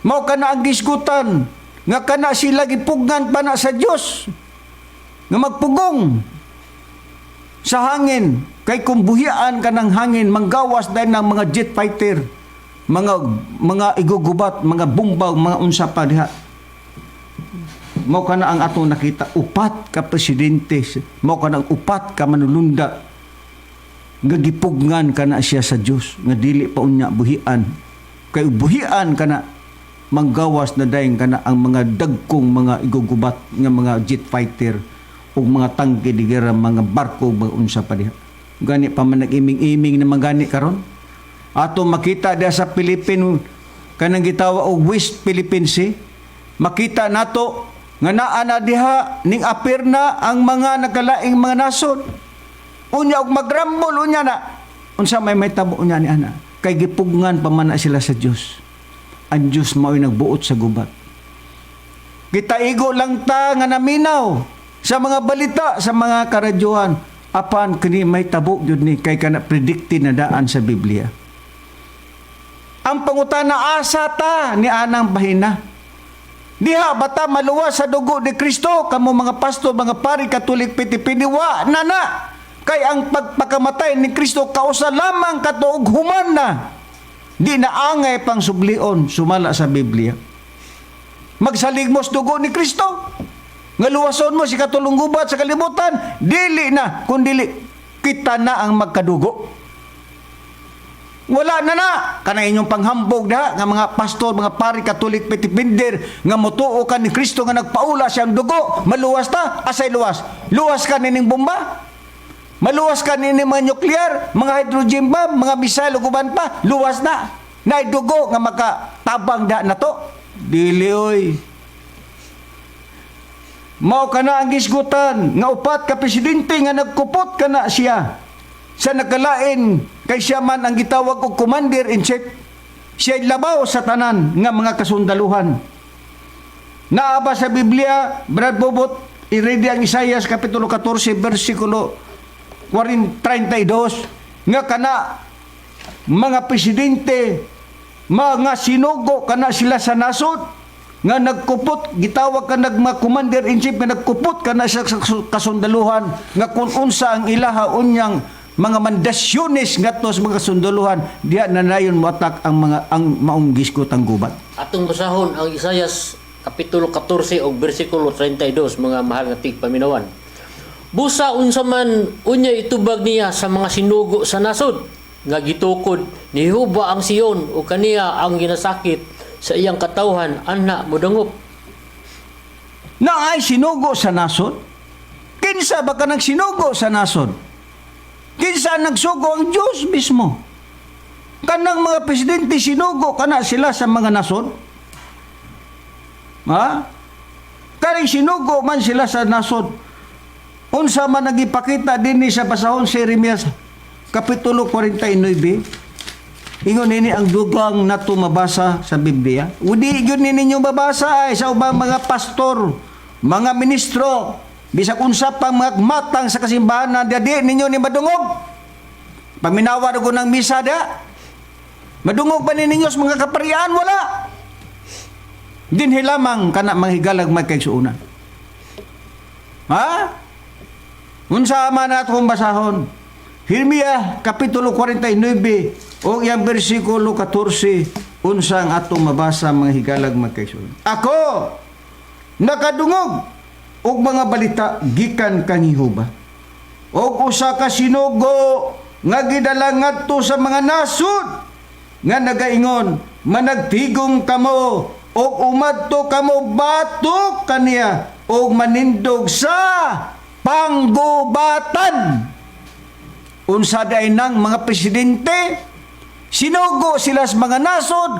Mao kana ang gisgutan nga kana sila gipugnan pa na sa Dios nga magpugong sa hangin. Kay kung buhian ka ng hangin, manggawas dahil ng mga jet fighter, mga igugubat, mga bomba, mga unsa pa diha. Mao kana ang atong nakita, upat ka presidente, mao kana ang upat ka manulunda nga gipugnan kana siya sa Dios nga dili pa unya buhian. Kay buhian kana manggawas na dayon kana ang mga dagkong mga igugubat nga mga jet fighter o mga tangke di gera mga barko mga unsa pa diha. Gani pa man nag-iming-iming na magani karon. Ato makita diha sa Philippines kanang gitawa og West Philippine Sea. Makita nato nga naa na diha ning apir na ang mga nagkalaing mga nasod. Unya og magrambol unya na. Unsa may tabo unya ni ana? Kay gipugngan pa man na sila sa Dios. Ang Diyos mao'y nagbuot sa gubat. Kita igo lang ta nga naminaw sa mga balita, sa mga karadyohan. Apan kini may tabo yun ni kay kana predicted na daan sa Biblia. Ang pangutana asa ta ni anang bahina. Diha bata maluwas sa dugo ni Kristo, kamo mga pastor, mga pari, Katolik, pitipiniwa na. Kay ang pagpakamatay ni Kristo kausa lamang katuog human na. Di na angay pang sublion, sumala sa Biblia. Magsaligmos dugo ni Kristo. Nga luwason mo si katulong gubat sa kalibutan, dili na, kundili kita na ang magkadugo. Wala na kana inyong panghambog na nga mga pastor, mga pari, Katolik, petipinder nga motuo ka ni Kristo nga nagpaula siyang dugo, maluwas ta, asay luwas. Luwas ka nining bomba? Maluwas ka nining mga nuclear, mga hydrogen bomb, mga missile ug uban pa, luwas na. Nay dugo nga makatabang da na to. Dili oy. Mao kana ang gisgutan nga upat ka presidente nga nagkupot kana siya sa nagkalain kay siya man ang gitawag og commander-in-chief. Siya labaw sa tanan nga mga kasundaluhan. Naa ba sa Biblia, Brad Bobot, i-read ang Isaiah kapitulo 14 versikulo 32 nga kana mga presidente, mga sinugo kana sila sa nasod nga nagkupot, gitawag ka mga commander-in-chief nga nagkupot kana sa kasundaluhan nga kung unsa ang ilaha unyang mga mandasyones ngadto sa mga sunduluhan diha na nayon moatak ang mga ang maong gisgotang gubat. Atong basahon ang Isayas kapitulo 14 ug bersikulo 32 mga mahal nga tigpaminawan. Busa unsa man unya itubag niya sa mga sinugo sa nasod nga gitukod ni Jehova ang Sion o kaniya ang ginasakit sa iyang katawhan anna modangop. Na ay sinugo sa nasod? Kinsa ba ka nagsinugo sa nasod? Kinsa nagsugo ang Diyos mismo? Kanang mga presidente sinugo kana sila sa mga nasod? Ha? Kani sinugo man sila sa nasod. Unsa man nagipakita dinhi sa basahon si Jeremias kapitulo 49. Ingon nini ang dugang nato mabasa sa Biblia. Udi gyud ninyo mabasa ay sa ubang mga pastor, mga ministro, bisag unsa pang matang sa kasimbahan na di ninyo ni madungog. Paminawa ko ng misa da. Madungog ba ninyo sa mga kaparian? Wala. Dinhi lamang kana manghigalag may kaigsuunan. Ha? Unsa man atong basahon? Jeremias kapitulo 49 o yang bersikulo 14 unsang atong mabasa mga higalag magkaigsuunan. Ako nakadungog og mga balita gikan kang Jehova og usa ka sinugo nga gidala ngadto sa mga nasod nga nagaingon, managtigom kamo og umadto kamo batok kaniya og manindog sa panggubatan. Unsa day nang mga presidente, sinugo sila sa mga nasod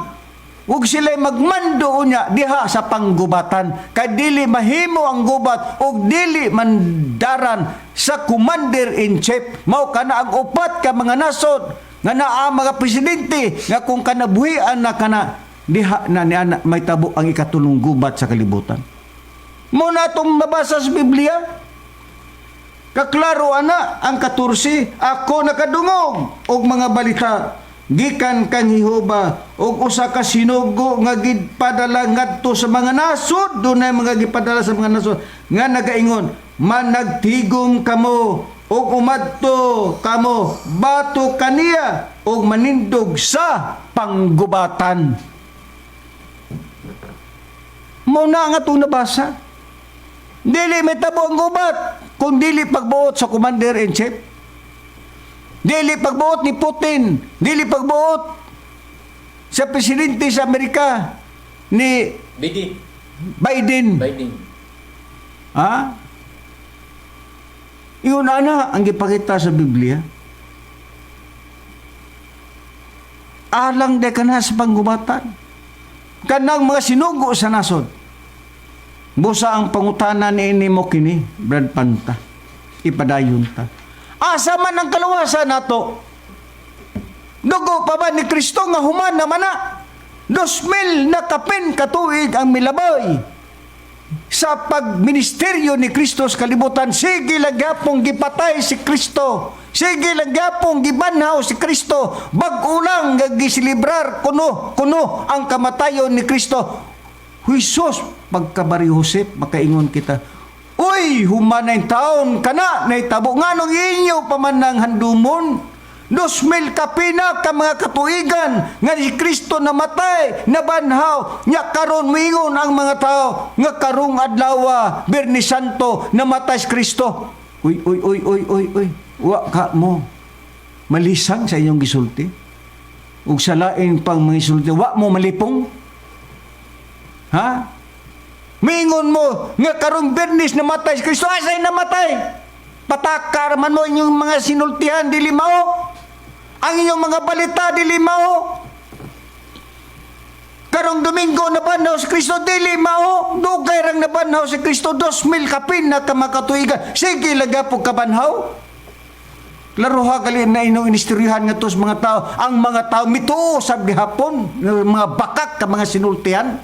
ug sila magmando unya diha sa panggubatan, kay dili mahimo ang gubat ug dili mandaran sa commander-in-chief. Mao kana ang upat ka mga nasod nga naa mga presidente nga kung kanabuhian na kana diha na niana may tabo ang ikatulong gubat sa kalibutan. Mo na itong nabasa sa Biblia, kaklaro ana ang 14, ako nakadungog og mga balita gikan kang Jehova og usa ka sinugo nga gidpadala ngadto sa mga nasod. Dunay mga gipadala sa mga nasod nga nagaingon, managtigom kamo og umadto kamo bato kaniya og manindog sa panggubatan. Mo na nga itong nabasa. Dili may tabo ang gubat kung dili pagbuot sa commander-in-chief. Dili pagbuot ni Putin, dili pagbuot sa presidente sa Amerika ni Biden. Ha? Iyon na ang gipakita sa Biblia. Alang de kana sa panggubatan. Kanang mga sinugo sa nasod. Busa ang pangutana ni mo kini, Brad Panta. Ipadayon ta. Asa man ang kaluwasan nato? Dugo pa ba ni Kristo nga human naman na? 2,000 na kapin katuig ang milabay sa pagministeryo ni Kristo sa kalibutan. Sige lagyapong gipatay si Kristo. Sige lagyapong gibanhaw si Kristo. Bag-ulang gagisilibrar kuno ang kamatayon ni Kristo. Huisos, pagkabari Josep, makaingon kita, uy, humanay taon kana, naitabo nga nung inyo pamanang handumon. 2,000 kapina ka mga katuigan nga si Kristo namatay, nabanhaw, nya karon mingon ang mga tao nga karong adlaw, Biyernes Santo, namatay si Kristo. Uy, wa ka mo malisang sa inyong gisulti. Ug sa lain pang mga gisulti, wa mo malipong. Ha? Mingon mo nga karong Biyernes namatay si Kristo. Asay namatay? Patakar man mo inyong mga sinultihan, dili mao. Ang inyong mga balita, dili mao. Karong Domingo nabanhaw si Kristo, dili mao. Dugay rang nabanhaw si Kristo. 2,000 kapin na kamakatuigan. Sige lagapog kabanhaw. Laruha gali na inyong inisteryohan nga tos mga tao. Ang mga tao mituo sa gihapon, mga bakak ka mga sinultihan.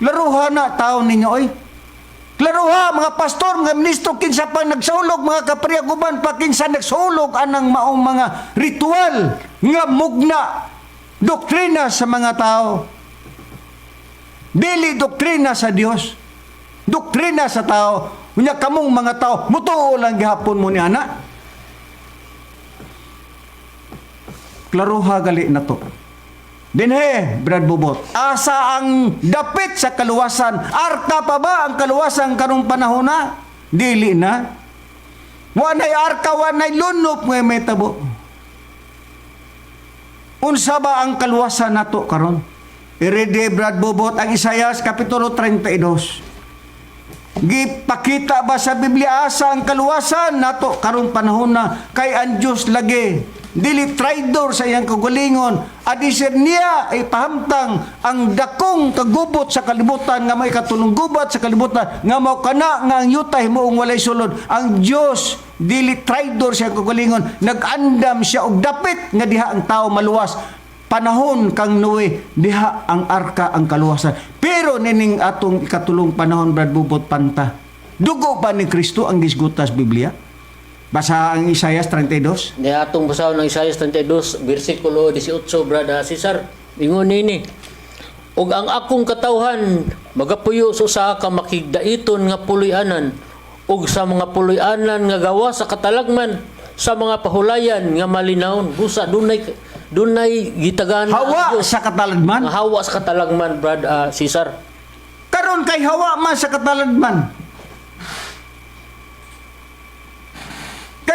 Laruha na tao ninyo oy. Laruha mga pastor, mga ministro, kinsa pa nagsaulog, mga kapriaguban pa kinsa nagsaulog anang maong mga ritual nga mugna doktrina sa mga tao. Dili doktrina sa Dios. Doktrina sa tao. Unya kamong mga tao, mutuo lang gihapon mo ni ana. Laruha gali na to. Dinhe, Brad Bobot, asa ang dapit sa kaluwasan? Arka pa ba ang kaluwasan karong panahon na? Dili na. Wanay arka, wanay lunop nga may tabo. Unsa ba ang kaluwasan nato karon? Irede, Brad Bobot, ang Isaias Kapitulo 32. Gipakita ba sa Biblia asa ang kaluwasan nato karong panahon na? Kay ang Diyos lagi dili traidor sa iyang kagalingon, adisir niya ay pahamtang ang dakong kagubot sa kalibutan nga may katulong gubat sa kalibutan nga mao kana nga ang yutay moong walay sulod. Ang Dios dili traidor sa iyang kagalingon, nag-andam siya og dapit nga diha ang tao maluwas. Panahon kang Noe, diha ang arka ang kaluwasan. Pero nining atong ikatulong panahon, Brad Bubot Panta, dugo pa ni Kristo ang gisgutas Biblia? Basa ang Isaias 32. Di atong basahon ng Isaias 32, versikulo 18, Brada Cesar. Ingon nini, ug ang akong katawhan magapuyo sa usa ka makigdaiton nga puloy-anan, ug sa mga puloy-anan nga gawa sa katalagman, sa mga pahulayan nga malinawon. Busa dunay gitagan Hawa sa katalagman. Hawa sa katalagman, Brad Cesar. Karon kay hawa man sa katalagman.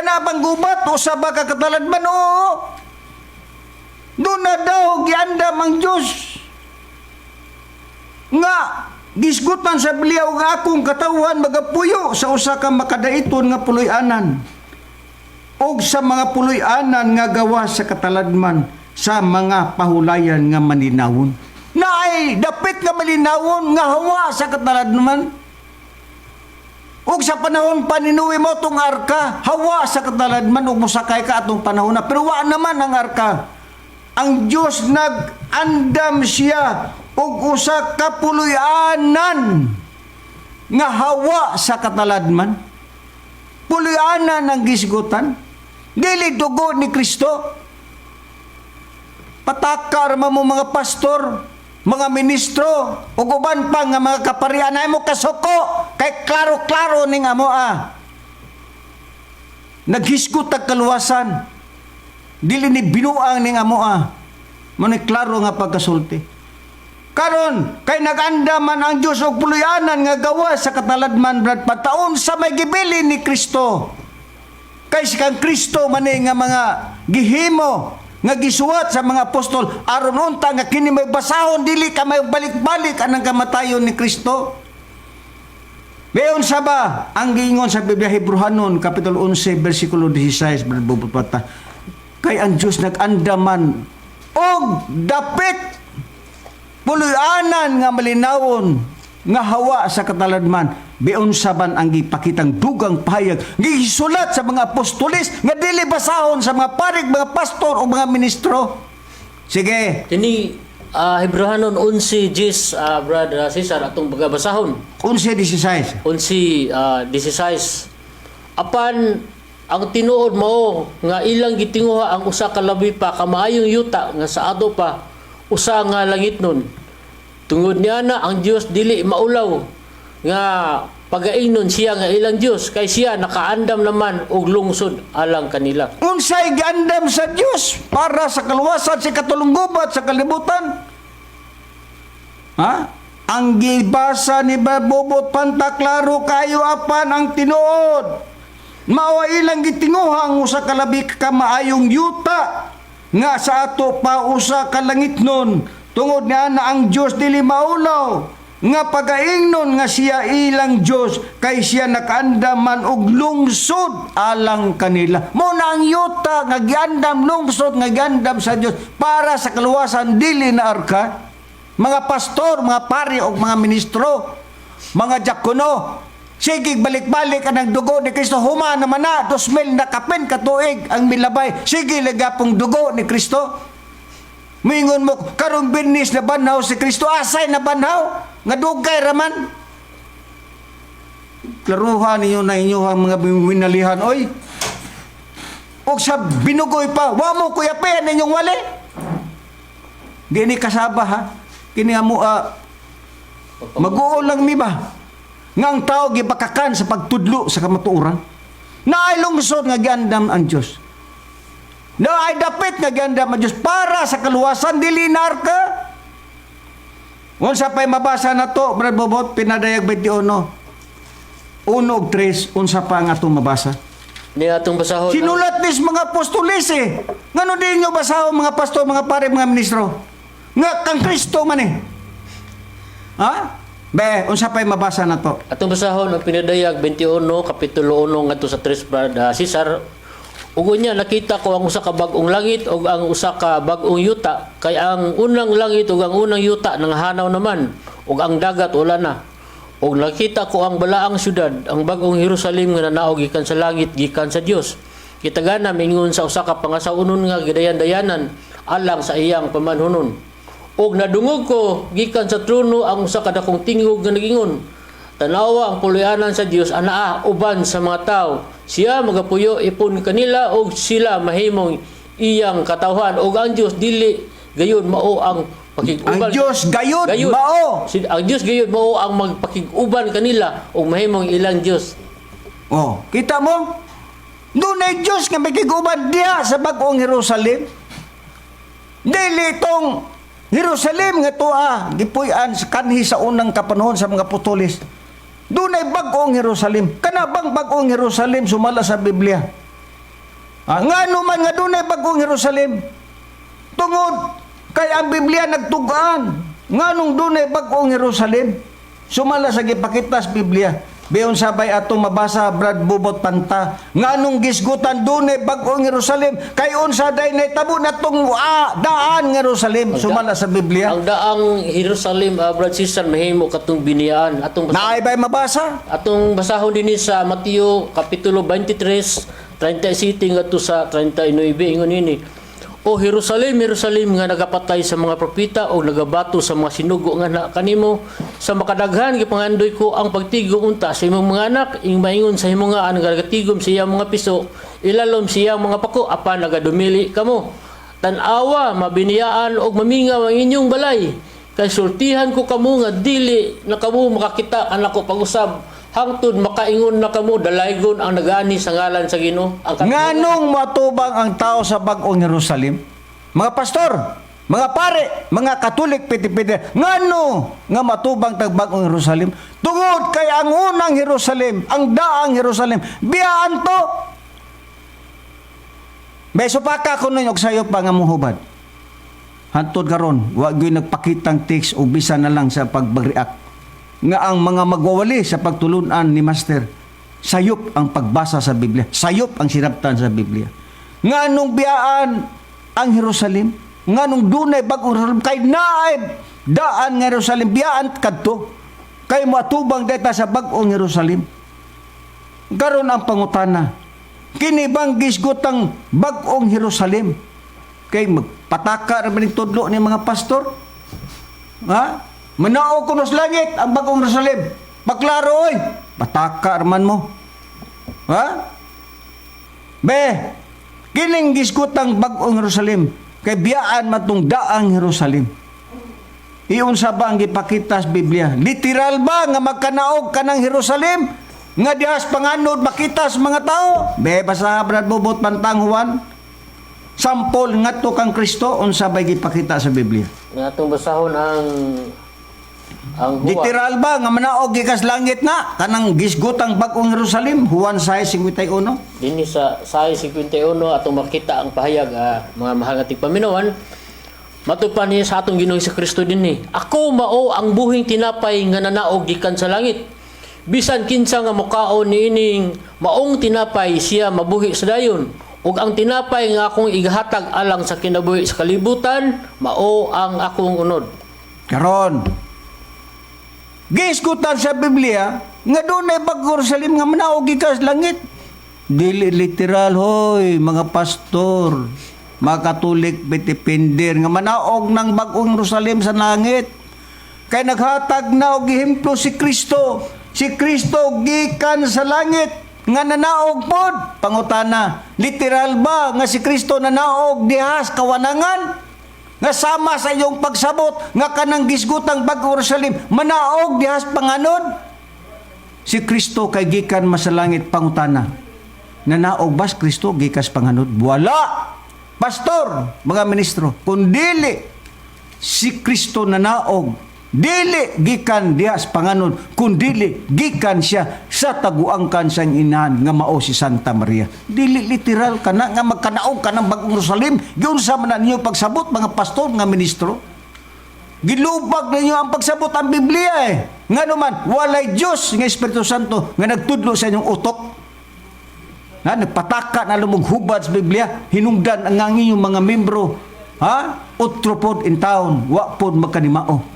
Kana bang gubat usa ba ka kataladman? Oo. Doon na daw giandam ang Dios. Nga gisgutan sa biliaw nga akong katawhan magapuyo sa usa ka makadaiton nga puloy-anan. Og sa mga puloy-anan nga gawa sa kataladman sa mga pahulayan nga maninawon. Naay dapit nga malinawon nga hawa sa kataladman. Ug sa panahon paninuwi mo tong arka, hawa sa kataladman ug mosakay ka atong panahon na. Pero wa naman ang arka. Ang Dios nag-andam siya ug usa ka puloy-anan nga hawa sa kataladman. Puloy-anan ang gisgutan. Dili dugo ni Kristo. Patakar mo mga pastor, mga ministro, o uban pa nga mga kaparian ay mo kasuko, kay klaro-klaro ning amo naghisgot ang kaluwasan. Dili ni binuang ning amo mo ni klaro nga pagkasulti. Karon, kay nag-andaman ang Dios og puloy-anan nga gawa sa kataladman brad pataon sa may gibilin ni Kristo. Kay si kang Kristo man nga mga gihimo nga gisuwat sa mga apostol aron unta nga kini may basahon dili ka may balik-balik anang kamatayon ni Kristo. Beon sa ba ang giingon sa Biblia Hebrehanon kapitulo 11 bersikulo 16 bubutpata kay ang Dios nag-andaman og dapit puloy-anan nga malinawon nga hawa sa kataladman. Beon saban ang gipakitang dugang pahayag gisulat sa mga apostolis nga dili basahon sa mga parig, mga pastor o mga ministro. Sige. Kini Hebrehanon 11:10 brother Cesar atong bagabasahon. 11:16. 11:16. Apan ang tinuod mao nga ilang gitinguha ang usa ka labi pa ka maayong yuta nga sa ado pa usa nga langitnon. Tungod niya na ang Dios dili maulaw nga pagaingnon siya nga ilang Dios kay siya nakaandam naman og lungsod alang kanila. Unsay giandam sa Dios para sa kaluwasan sa katulunggubat sa kalibutan? Ang gibasa ni Babobot pantaklaro kayo apan ang tinuod. Mao ilang gitinguha ang usa ka labi ka maayong yuta nga sa ato pa usa ka langitnon. Tungod nga na ang Dios dili maulaw nga pagaingnon nga siya ilang Dios kay siya nakaandaman og lungsod alang kanila. Mo na ang yuta nga giandam lungsod nga giandam sa Dios para sa kaluwasan dili na arka. Mga pastor, mga pari o mga ministro, mga diakono, sige balik-balik ang dugo ni Kristo. Huma naman na 2,000 na kapen katuig ang milabay. Sige lagapong dugo ni Kristo. Mingon mo karong binis na banhaw si Kristo, asay na banhaw nga dugay raman. Klaruhan ninyo na inyo ang mga winalihan oy. Og sa binugoy pa, wa mo kuyapen ninyong wali. Di ni kasaba ha. Kini amo mag-uol lang mi ba? Nga ang tao gipakakan sa pagtudlo sa kamatuoran. Naay lungsod nga giandam ang Dios. Na ay dapit nga giandam ang Dios para sa kaluwasan dili narka. Unsa pay mabasa na to, Brad Bobot, pinadayag 21. 1:3 unsa pa ang atong mabasa? Ni atong basahon. Sinulat nis mga apostolis Ngano din nyo basahon mga pastor, mga pare, mga ministro? Nga kang Kristo man Be, unsa pay mabasa na to? Atong basahon ang pinadayag 21 kapitulo 1 ngadto sa 3 brother Cesar. Ug unya nakita ko ang usa ka bag-ong langit ug ang usa ka bag-ong yuta kay ang unang langit ug ang unang yuta nanghanaw naman ug ang dagat wala na. Ug nakita ko ang balaang syudad, ang bag-ong Jerusalem nga nanaog gikan sa langit gikan sa Dios. Kitagana mingon sa usa ka pangasaunon nga gidayan-dayanan alang sa iyang pamanhunon. Ug nadungog ko gikan sa trono ang usa ka dakong tingog nga nagingon, tanawa ang puloy-anan sa Dios anaa uban sa mga tao. Siya magapuyo ipon kanila ug sila mahimong iyang katawhan ug ang Dios dili gayon mao ang pakig-uban. Ang Dios gayon mao. Ang Dios gayon mao ang magpakig-uban kanila ug mahimong ilang Dios. Oh, kita mo? Dunay Dios nga makig-uban diha sa bag-ong Jerusalem. Dili tong Jerusalem nga tuwa gipuy-an sa kanhi sa unang kapanahon sa mga apostoles. Dunay bag-ong Jerusalem. Kana bang bag-ong Jerusalem sumala sa Biblia? Ngano man nga dunay bagong Jerusalem? Tungod kay ang Biblia nagtugaan. Nganong dunay bagong Jerusalem? Sumala sa gipakita sa Biblia. Beyon sabay atong mabasa Brad Bubot Panta. Nganong gisgutan dunay bagong Jerusalem? Kay unsa day nahitabo natong daan nga Jerusalem. Sumala sa Biblia. Ang daang Jerusalem, Brad Sister, mahimo katong biniyaan. Naay ba'y mabasa? Atong basahon din sa Mateo Kapitulo 23, 37 ngadto sa 39 ingon ini. O Jerusalem, Jerusalem nga nagapatay sa mga propeta o nagabato sa mga sinugo nga na kanimo, sa makadaghan gipangandoy ko ang pagtigom unta sa imong mga anak, ing maingon sa imong nga nagatigom siya mga piso, ilalom siya mga pako apan nagadumili kamo. Tan-awa mabiniyaan og mamingaw ang inyong balay. Kay sultihan ko kamo nga dili na kamo makakita anako pag-usab. Hangtod makaingon na kamo dalaygon ang nagaani sa ngalan sa Ginoo. Nganong matubang ang tao sa bagong Jerusalem? Mga pastor, mga pare, mga Katolik, piti-piti, ngano nga matubang tag bagong Jerusalem? Tungod kay ang unang Jerusalem, ang daang Jerusalem, biyaan to. Beso pa ka kuno og sayo pa nga muhubad. Hantod karon, wa gyud nagpakitang text o bisa na lang sa pag-react. Nga ang mga magwawali sa pagtulunan ni Master, sayop ang pagbasa sa Biblia, sayop ang sinabtan sa Biblia. Nganong biyaan ang Jerusalem, nganong dunay bagong Jerusalem, kay naay daan nga Jerusalem, biyaan kadto, kay matubang deta sa bagong Jerusalem. Karon ang pangutana, kini bang gisgot ang bagong Jerusalem? Kay magpataka ra ba ning tudlo ni mga pastor? Ha? Manao kuno sa langit ang bagong Jerusalem. Paklaro oy, pataka man mo. Ha? Be, kining gisgutang bagong Jerusalem kay biyaan matong daang Jerusalem. Iyon sa ba ang gipakita sa Biblia? Literal ba nga magkanaog kanang Jerusalem nga dihas panganod makita sa mga tao? Be, basa Brad Bubot Pantang Juan. Sampol ngadto kang Kristo unsa bay gipakita sa Biblia? Nga atong basahon ang Juan. Literal ba nga manaog gikas langit na kanang gisgutang bagong Jerusalem? Juan 6:51. Dinhi sa 6:51 atong makita ang pahayag mga mahal nga tigpaminawan. Matupan niya sa atong Ginoong Kristo dinhi. Ako mao ang buhing tinapay nga nanaog gikan sa langit. Bisan kinsa nga mokaon niining maong tinapay siya mabuhi sa dayon. Ug ang tinapay nga akong igahatag alang sa kinabuhi sa kalibutan, mao ang akong unod. Karon, gisgutan sa Biblia nga dunay bagong Jerusalem nga manaog gikas langit. Dili literal hoy mga pastor, mga Katolik, bitipindir nga manaog ng bagong Jerusalem sa langit. Kay naghatag na og ehemplo si Kristo. Si Kristo gikan sa langit nga nanaog pod. Pangutana, literal ba nga si Kristo nanaog dihas kawanangan? Nga sama sa iyong pagsabot nga kanang gisgutang bagong Jerusalem manaog dihas panganod? Si Kristo kay gikan masalangit. Pangutana, nanaog bas Kristo gikas panganod? Wala, pastor, mga ministro, kundili si Kristo nanaog dili gikan dihas panganod, kundili gikan siya sa taguangkan sang inahan nga mao si Santa Maria. Dili literal kana nga magkanaog ka ng bagong Jerusalem. Giunsa man ninyo pagsabot mga pastor nga ministro? Gilubag ninyo ang pagsabot ang Biblia Nga naman walay Dios nga Espiritu Santo nga nagtudlo sa inyong utok. Nagpataka na lumughubad sa Biblia, hinungdan ang inyong mga membro. Utropod in town, wa pod magkanimao.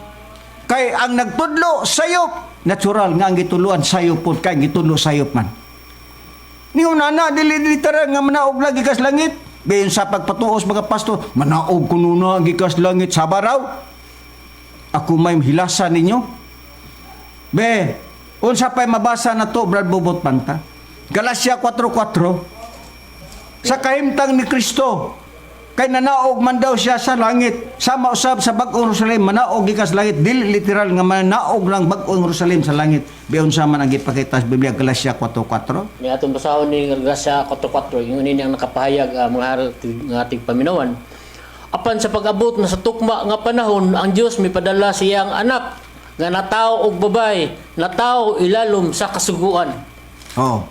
Kay ang nagtudlo sayop, natural nga ang gituluan sayop pod, kay gitudlo sayop man. Niyo nana dili literal nga manaog lagi kas langit. Bayon sa pagpatuos mga pastor, manaog kuno na gikas langit sa baraw. Ako may hilasan ninyo. Be, unsa pay mabasa na to Brad Bubot Panta? Galacia 4:4. Sa kahimtang ni Kristo, kay nanaog man daw siya sa langit, sama usab sa bagong Jerusalem, manaog gikas langit, dili literal nga manaog lang bagong Jerusalem sa langit. Biyon sa man ang gipakita sa Biblia, Galacia 4:4. Ni atong basahon ni Galacia 4:4, ingon ini ang nakapahayag mga ating paminawan. Apan sa pag-abot na sa tukma nga panahon, ang Dios mipadala siyang anak nga natawo og babay, natawo ilalom sa kasuguan. Oh.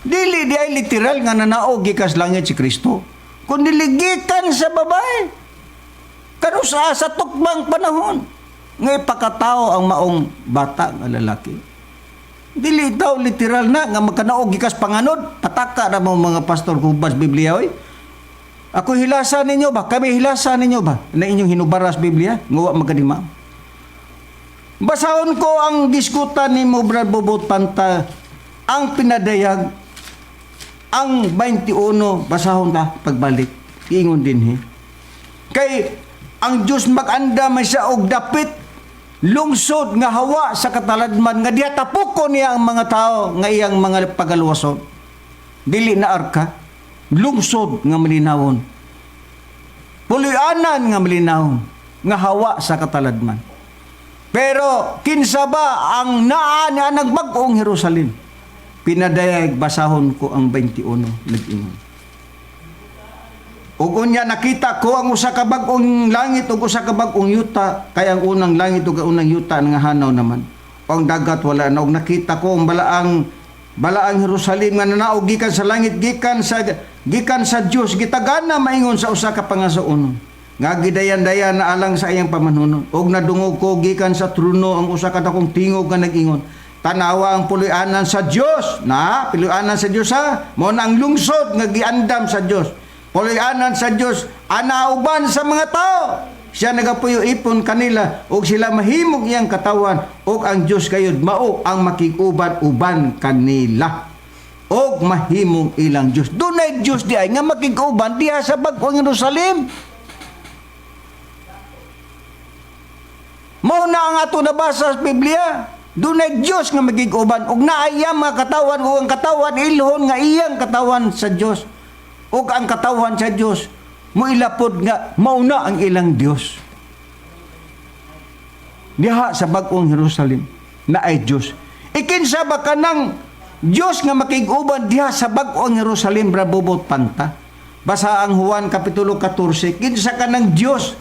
Dili di ay literal nga nanao gikas langit si Kristo, kundi gikan sa babae. Kanusa sa tukbang panahon nga ipakatao ang maong bata nga lalaki. Dili daw literal na nga magkanao gikas panganod, pataka na mga pastor kubas Biblia oy. Ako hilasan ninyo ba? Kami hilasan ninyo ba? Na inyong hinubaras Biblia? Ngawa magkadima. Basahon ko ang diskutan ni Brad Bobot Panta, ang pinadayag, ang 21, basahon ta pagbalik. Iingon din kay ang Diyos mag-anda may siya og dapit, lungsod nga hawa sa kataladman, nga diha tapuko niya ang mga tao, nga iyang mga pagaluwason. Dili na arka, lungsod nga malinawon. Pulianan nga malinawon, nga hawa sa kataladman. Pero kinsa ba ang naa na nagbag-ong Jerusalem? Pinadayag, basahon ko ang 21 nag-ingon. Ug unya nakita ko ang usa ka bag-ong langit ug usa ka bag-ong yuta, kay ang unang langit ug ang unang yuta nga hanaw naman. Ang dagat wala na, ug nakita ko ang balaang Jerusalem nga nanaog gikan sa langit, gikan sa Dios, gitagana maingon sa usa ka pangasuon nga gidayan-dayan na alang sa iyang pamanunon. Og nadungog ko gikan sa trono ang usa ka dakong tingog nga nag-ingon, tanawa ang pulianan sa Dios. Na pulianan sa Dios mo na ang lungsod nga giandam sa Dios. Pulianan sa Dios anauban sa mga tao. Siya nagapuyo ipon kanila og sila mahimog iyang katawan, og ang Dios kayod mao ang makig-uban-uban kanila. Og mahimong ilang Dios. Dunay Dios di ay nga makig-uban diha sa bag-ong Jerusalem. Mao na ang ato nabasa sa Biblia. Dunay Dios nga magig-uban ug naayam mga katawan, ug ang katawan ilhon nga iyang katawan sa Dios. Ug ang katawan sa Dios moilapod nga mauna ang ilang Dios. Diha sa bag-ong Jerusalem na ay Dios. Ikinsa ba kanang Dios nga makig-uban diha sa bag-ong Jerusalem, Brabobot Panta? Basa ang Juan kapitulo 14, kinsa kanang Dios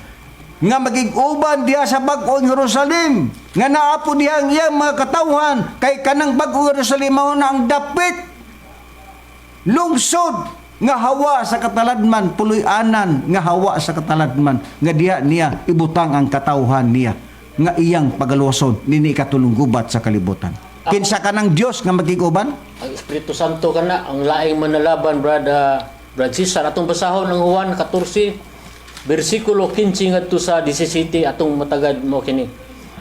nga magig-uban diha sa bag-ong Jerusalem, nga naapo diha ang iyang mga katawan, kay kanang bag-ong Jerusalem mao na ang dapit, lungsod nga hawa sa kataladman, puloy-anan nga hawa sa kataladman, nga diha niya ibutang ang katawhan niya, nga iyang pagaluwason nini katulong gubat sa kalibutan. Kinsa kanang Dios nga magig-uban? Ang Espiritu Santo kana ang laing manalaban, Brad Cesar. Atong basahon ng Juan 14 bersikulo 15 ngadto sa 17, atong matagad mo kini.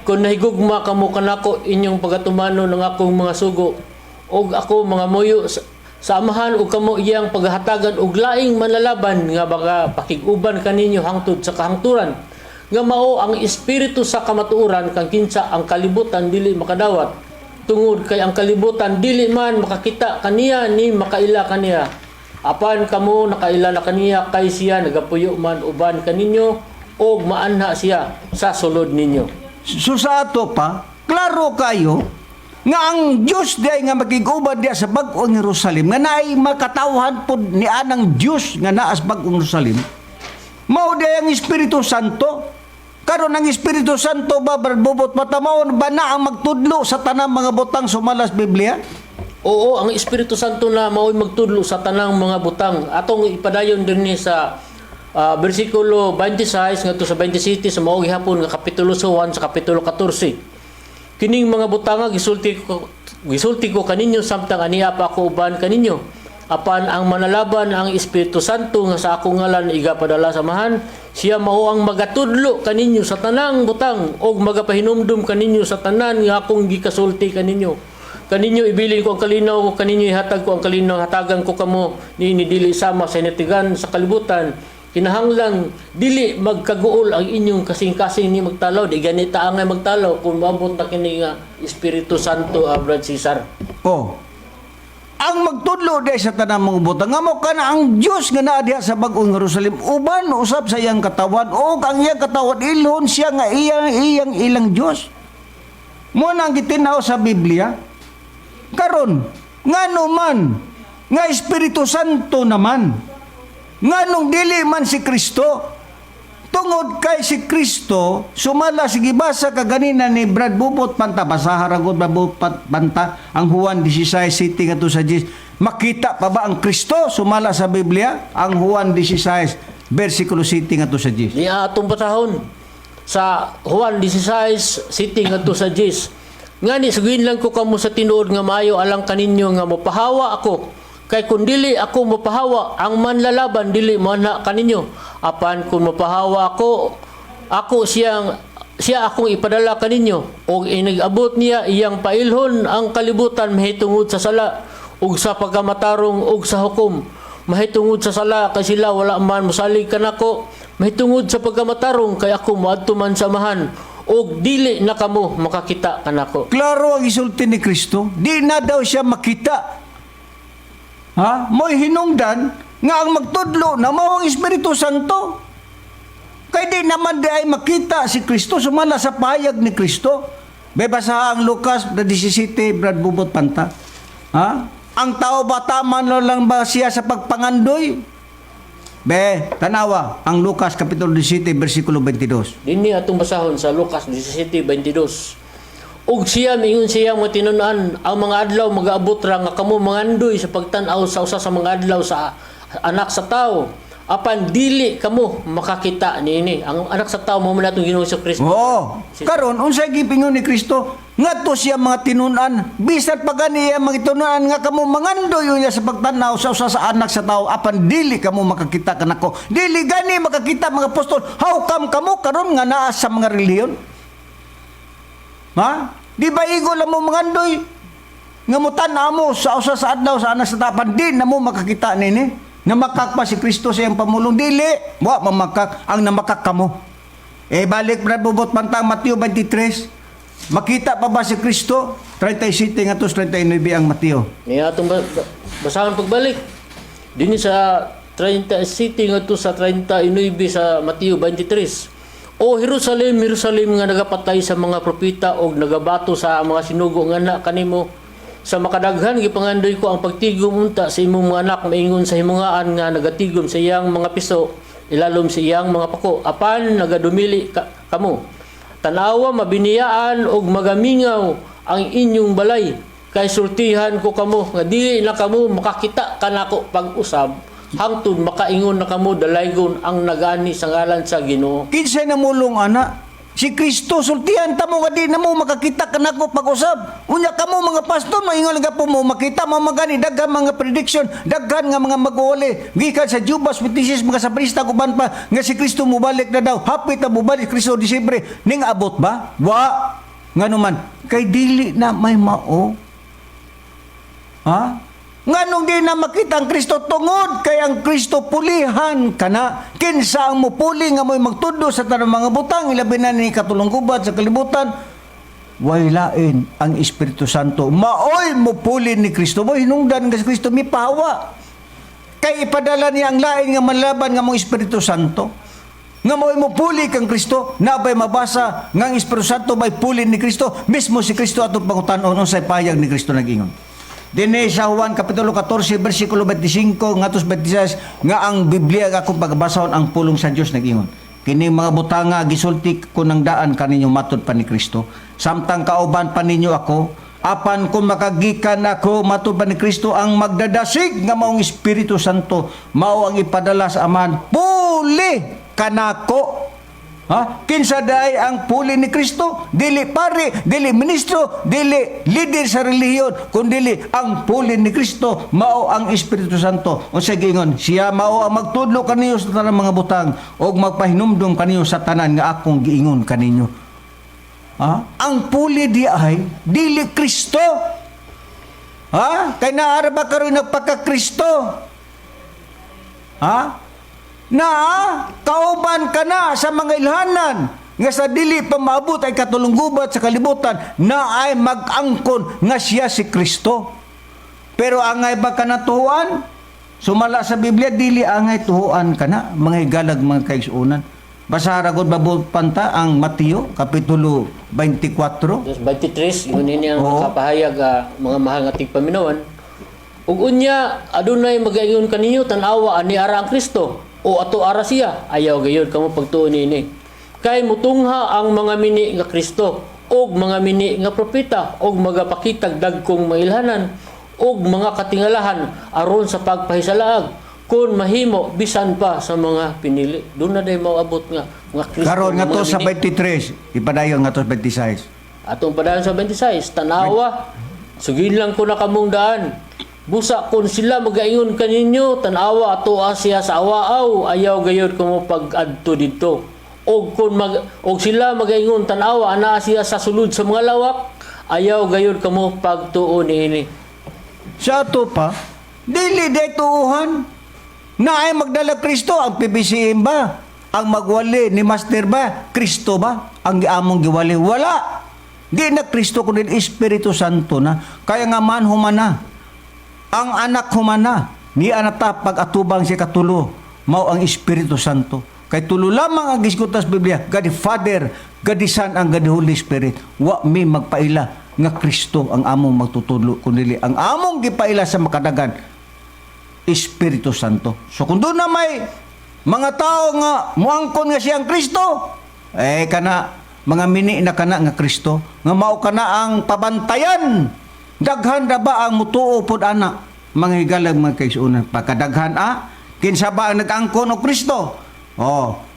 Kung nahigugma kamo kanako inyong pagatumano ng akong mga sugo, og ako mga muyo sa amahan ug kamo iyang paghatagan og laing manlalaban nga baka pakig-uban kaninyo hangtod sa kahangturan, nga mao ang espiritu sa kamatuoran, kang kinsa ang kalibutan dili makadawat, tungod kay ang kalibutan dili man makakita kaniya ni makaila kaniya. Apan kamo nakaila na kaniya, kay siya nagapuyo man uban kaninyo og maanha siya sa sulod ninyo. So sa ato pa, klaro kayo nga ang Dios di ay nga magig-uban diya sa bag-ong Jerusalem, nga naay makatawhan pod ni anang Dios nga naa sa bag-ong Jerusalem, mao di ang Espiritu Santo. Karon ang Espiritu Santo ba, Barbobot, matamawon ba na ang magtudlo sa tanang mga butang sumalas Biblia? Oo, ang Espiritu Santo na mao'y magtudlo sa tanang mga butang. Atong ipadayon din ni sa bersikulo 26 ngadto sa 27 sa mao'y hapon nga kapitulo 1 sa kapitulo 14. Kining mga butanga gisulti ko kaninyo samtang aniya pa ako uban kaninyo. Apan ang manalaban ang Espiritu Santo nga sa akong ngalan igapadala samahan, siya mao ang magatudlo kaninyo sa tanang butang og magapahinumdum kaninyo sa tanan nga akong gikasulti kaninyo. Kaninyo ibilin ko ang kalinaw, kaninyo ihatag ko ang kalinaw, hatagan ko kamo ni dili sama sa inatigan sa kalibutan. Kinahanglang dili magkaguol ang inyong kasing-kasing ni magtalaw, di ganita ang magtalaw kung maabot na kini nga Espiritu Santo, Brad Cesar. Oh. Ang magtudlo di sa tanang mga butang, nga mo ka na ang Diyos nga naa diha sa bag-ong Jerusalem, uban usab sa iyang katawan, o ang iyang katawan ilhon siya nga ilang Diyos. Muna ang gitinaw sa Biblia, karon ngano man nga Espiritu Santo naman, nganong dili man si Kristo, tungod kay si Kristo sumala, sige basa kaganina ni Brad Bobot Panta, basa haragot Brad Bobot Panta ang Juan 16 city kato sa 10, Makita pa ba ang Kristo sumala sa Biblia? Ang Juan 16 versikulo 7 ngadto sa 10. Ni atong patahon sa Juan 16 sitting ngadto sa 10. Ngani suguin lang ko kamo sa tinuod nga maayo alang kaninyo nga mopahawa ako. Kay kun dili ako mopahawa, ang manlalaban dili mana kaninyo. Apan kun mopahawa ako siya akong ipadala kaninyo. Og inigabot niya iyang pailhon ang kalibutan mahitungod sa sala ug sa pagkamatarong ug sa hukom. Mahitungod sa sala kay sila wala man mosalig kanako. Mahitungod sa pagkamatarong kay ako moadto man samahan og dili na kamo makakita kanako. Klaro ang isulti ni Kristo. Di na daw siya makita. Ha? Mo'y hinungdan nga ang magtudlo na mao ang Espiritu Santo. Kay di naman di ay makita si Kristo sumala sa pahayag ni Kristo. Bebasa ang Lucas 17 Brad Bubot Panta. Ha? Ang tao ba tama lang ba siya sa pagpangandoy? Tanawa ang Lucas kapitulo 17 bersikulo 22. Dinhi atong basahon sa Lucas 17:22. Ug siya miingon siya mo tinunan ang mga adlaw magaabot ra nga kamo mangandoy sa pagtan-aw sa usa sa mga adlaw sa anak sa tao. Apan dili kamo makakita niini. Ang anak sa tao mo man atong Ginoong Kristo. Oo. Karon unsay gipingon ni Kristo? Ngadto siya mga tinunan, bisan pa ganiya mga tinunan nga kamo mangandoy niya sa pagtanaw sa usa sa anak sa tao apan dili kamo makakita kanako. Dili gani makakita mga apostol. How come kamo karon nga naa sa mga relihiyon? Ha? Di ba igo lang mo mangandoy? Nga mo tan-aw mo sa usa sa adlaw sa anak sa tao apan di na mo makakita nini. Namakak pa si Kristo sa iyang pamulong dili. Wa mamakak ang namakak kamo. Balik na bubot pantang Mateo 23. Makita pa ba si Kristo? 37 ngatos 39 ang Mateo. Niya atong basahan pagbalik. Dinhi sa 37 ngadto sa 39 sa Mateo 23. O Jerusalem, Jerusalem nga nagapatay sa mga propeta o nagabato sa mga sinugo nga anak kanimo. Sa makadaghan gipangandoy ko ang pagtigom unta sa imong mga anak maingon sa himungaan nga nagatigom sa iyang mga piso ilalom sa iyang mga pako apan nagadumili kamo. Tanawa mabiniyaan og magamingaw ang inyong balay kay sultihan ko kamo nga dili na kamo makakita kanako pag-usab hangtod makaingon na kamo dalaygon ang nagani sa ngalan sa Ginoo. Kinsay namulong ana? Si Kristo sultihan ta mo nga di na mo makakita kanako pag-usab. Unya kamo mga pastor maingon nga po mo makita mo magani daghan mga prediction, daghan nga mga mag-uuli. Gikan sa Jubas 26 mga sabrista kuban pa nga si Kristo mobalik na daw. Hapit na mobalik Kristo Disyembre. Ning abot ba? Wa. Ngano man kay dili na may mao. Ha? Nganong di na makita ang Kristo tungod kay ang Kristo pulihan kana. Kinsa ang mupuli nga mo'y magtudo sa tanang mga butang ilabi na ni katulong gubat sa kalibutan. Way lain ang Espiritu Santo. Maoy mupuli ni Kristo. Boy hinungdan nga si Kristo mipawa. Kay ipadala niya ang lain nga manlaban nga mong Espiritu Santo. Nga mo'y mupuli kang Kristo. Nabay mabasa nga ang Espiritu Santo may puli ni Kristo. Mismo si Kristo atong pangutanon unsay payag ni Kristo nag-ingon. Dine sa Juan kapitulo 14 bersikulo 25 ngatos 26 nga ang Biblia nga akong pagbasahon ang pulong sa Dios nag-ingon. Kini mga butanga gisulti ko ng daan kaninyo matud pa ni Kristo. Samtang kauban pa ninyo ako, apan kung makagikan ako matud pa ni Kristo ang magdadasig nga maong Espiritu Santo mao ang ipadala sa Amahan. Puli kanako. Ha? Kinsa daay ang puli ni Kristo? Dili pare, dili ministro, dili leader sa relihiyon, kundi ang puli ni Kristo mao ang Espiritu Santo. O sa gingon, siya mao ang magtudlo kaniyo sa tanang mga butang o magpahinumdum kaniyo sa tanan nga akong giingon kaninyo. Ha? Ang puli di ay dili Kristo. Ha? Kay naara ba karon nagpaka-Kristo? Ha? Na kauban ka na sa mga ilhanan nga sa dili pa maabot ay katulunggubat sa kalibutan na ay mag-angkon nga siya si Kristo. Pero angay ba ka na tuhuan? Sumala sa Biblia, dili angay tuhuan ka na mga higalag mga kaigsuunan. Basa ragod babot panta ang Mateo kapitulo 24. 23 yun ini ang kapahayag mga mahal nga tigpaminawan. Ug unya adunay magaingon kaninyo tan-awa ani ara ang Kristo. O ato ara siya, ayaw gayon kamo pagtuon ini. Kay mutungha ang mga mini nga Kristo og mga mini nga propeta og magapakitag dagkong mailhanan ug mga katingalahan aron sa pagpahisalaag kun mahimo bisan pa sa mga pinili. Doon na day maabot nga mga Kristo. Karon nga to mga sa mini- 23, ipadayon nga to sa 26. Atong padayon sa 26, tanawa, sugin lang ko na kamong daan. Busa kung sila magaingon kaninyo, tanawa ato siya sa awaaw, ayaw gayod ko mo pag-adto dito. Og sila magaingon tanawa ana siya sa sulod sa mga lawak, ayaw gayod ka mo pagtuon ini. Sa ato pa, dili day tuuhan. Na ay magdala Kristo ang PBCM ba? Ang magwali ni Master ba? Kristo ba? Ang giamong giwali? Wala. Di na Kristo kundi Espiritu Santo na. Kaya nga man humana. Ang anak humana. Ni anata pag-atubang si katulo. Mao ang Espiritu Santo. Kay tulo lamang ang gisgutas Biblia. God the Father, God the Son, ang God the Holy Spirit. Wa mi magpaila nga Kristo ang among magtutulo. Kundi ang among gipaila sa makadagan Espiritu Santo. So kung doon na may mga tao nga muangkon nga siyang Kristo, kana mga mini na kana nga Kristo, nga mao kana ang pabantayan. Daghan ra ba ang mutuo pod ana? Mga higalag mga kaigsuonan, pagkadaghan kinsa ba ang nag-angkon o Kristo?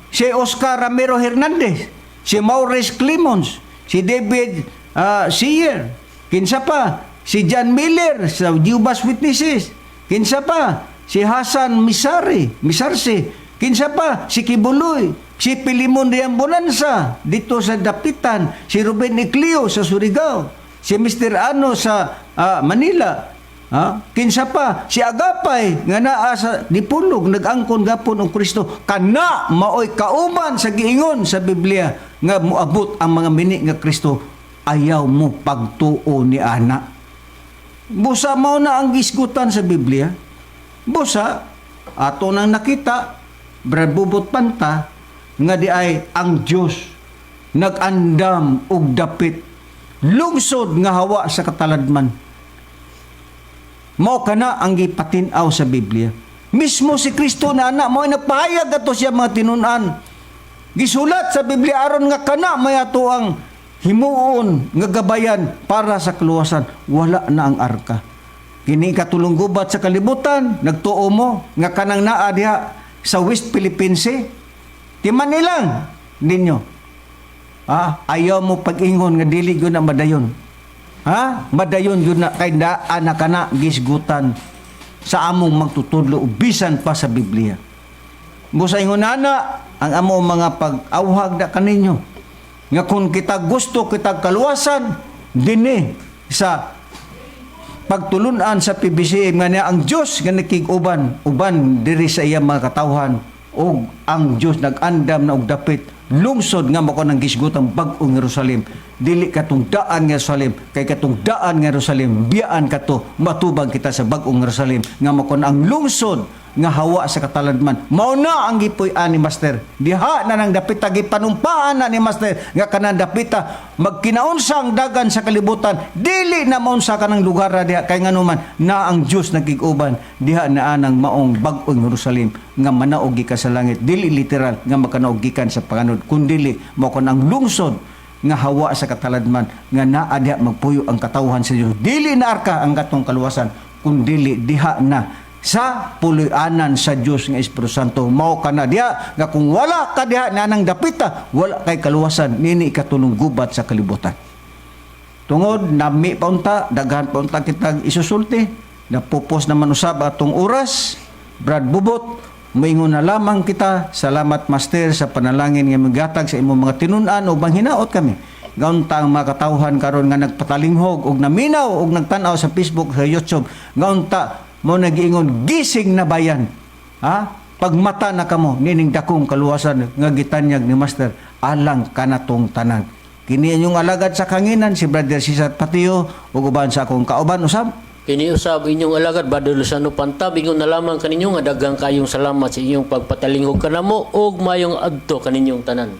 Si Oscar Ramiro Hernandez, si Maurice Clemons, si David Seyer, kinsa pa? Si John Miller sa Jehovah's Witnesses, kinsa pa? Si Hasan Misarsi. Kinsa pa? Si Kibuloy. Si Pilimon Riambonanza dito sa Dapitan. Si Ruben Iclio sa Surigao. Si Mr. Ano sa Manila. Kinsa pa? Si Agapay nga naa sa Dipulog nag-angkon gapon ang Kristo. Kana maoy kauban sa giingon sa Biblia nga moabot ang mga mini nga Kristo. Ayaw mo pagtuo ni ana. Busa mao na ang gisgutan sa Biblia. Busa ato nang nakita Brad Bubot Panta nga di ay ang Dios nag-andam og dapit lungsod nga hawa sa kataladman. Mao kana ang gipatin-aw sa Biblia. Mismo si Kristo na anak mo ay nagpahayag ato siya mga tinun-an. Gisulat sa Biblia aron nga kana may ato ang himuon nga gabayan para sa kaluwasan. Wala na ang arka. Kini katulong gubat sa kalibutan, nagtuo mo nga kanang naa diha sa West Philippine Sea. Timan nilang ninyo. Ayaw mo pag-ingon nga dili gyud na madayon. Madayon gyud na kay daan na kana gisgutan sa among magtutudlo bisan pa sa Biblia. Busa ingon ana ang among mga pag-awhag da kaninyo nga kung kita gusto kita kaluwasan dinhi sa pagtulunan sa PBC nga niya ang Dios nga nakig-uban diri sa iya mga katawhan og ang Dios nag-andam na og dapit lungsod nga mako nang gisgutang bag-ong Jerusalem. Dili katong daan nga Jerusalem kay katong daan nga Jerusalem biyaan kato matubag kita sa bag-ong Jerusalem nga mako ang lungsod nga hawa sa kataladman. Mao na ang gipuy-an ni Master. Diha na nang dapita gipanumpaan na ni Master nga kanang dapita magkinaonsang dagan sa kalibutan. Dili na maunsa kanang lugar diha kay nganuman na ang Dios nagig-uban diha na anang maong bag-ong Jerusalem nga manaog gikan sa langit. Dili literal nga makanaog gikan sa panganod kundi mao kon ang lungsod nga hawa sa kataladman nga naa diha magpuyo ang katawhan sa Dios. Dili na arka ang gatong kaluwasan kundi diha na sa puloy-anan sa Dios nga Espiritu Santo. Mao kana diha nga kung wala ka diha nanang dapita, wala kay kaluwasan nini ikatulong gubat sa kalibutan. Tungod nami paunta, daghan paunta kitag isusulti, napupos naman usab atong oras. Brad Bubot, moingon na lamang kita. Salamat Master sa panalangin nga migatag sa imong mga tinun-an o bang hinaot kami. Gaunta ang mga katawhan karon nga nagpatalinghog og naminaw og nagtan-aw sa Facebook, sa YouTube. Gaunta mo nagiingon gising na bayan. Pagmata na kamo nining dakong kaluwasan nga gitanyag ni Master alang kanatong tanan. Kini inyong alagad sa kanginan si Brother Cesar Patio ug uban sa akong kauban usab. Kini usab inyong alagad Brother Luciano Panta, bingon na lamang kaninyo nga daghang kayong salamat sa inyong pagpatalinghog kanamo ug mayong adto kaninyong tanan.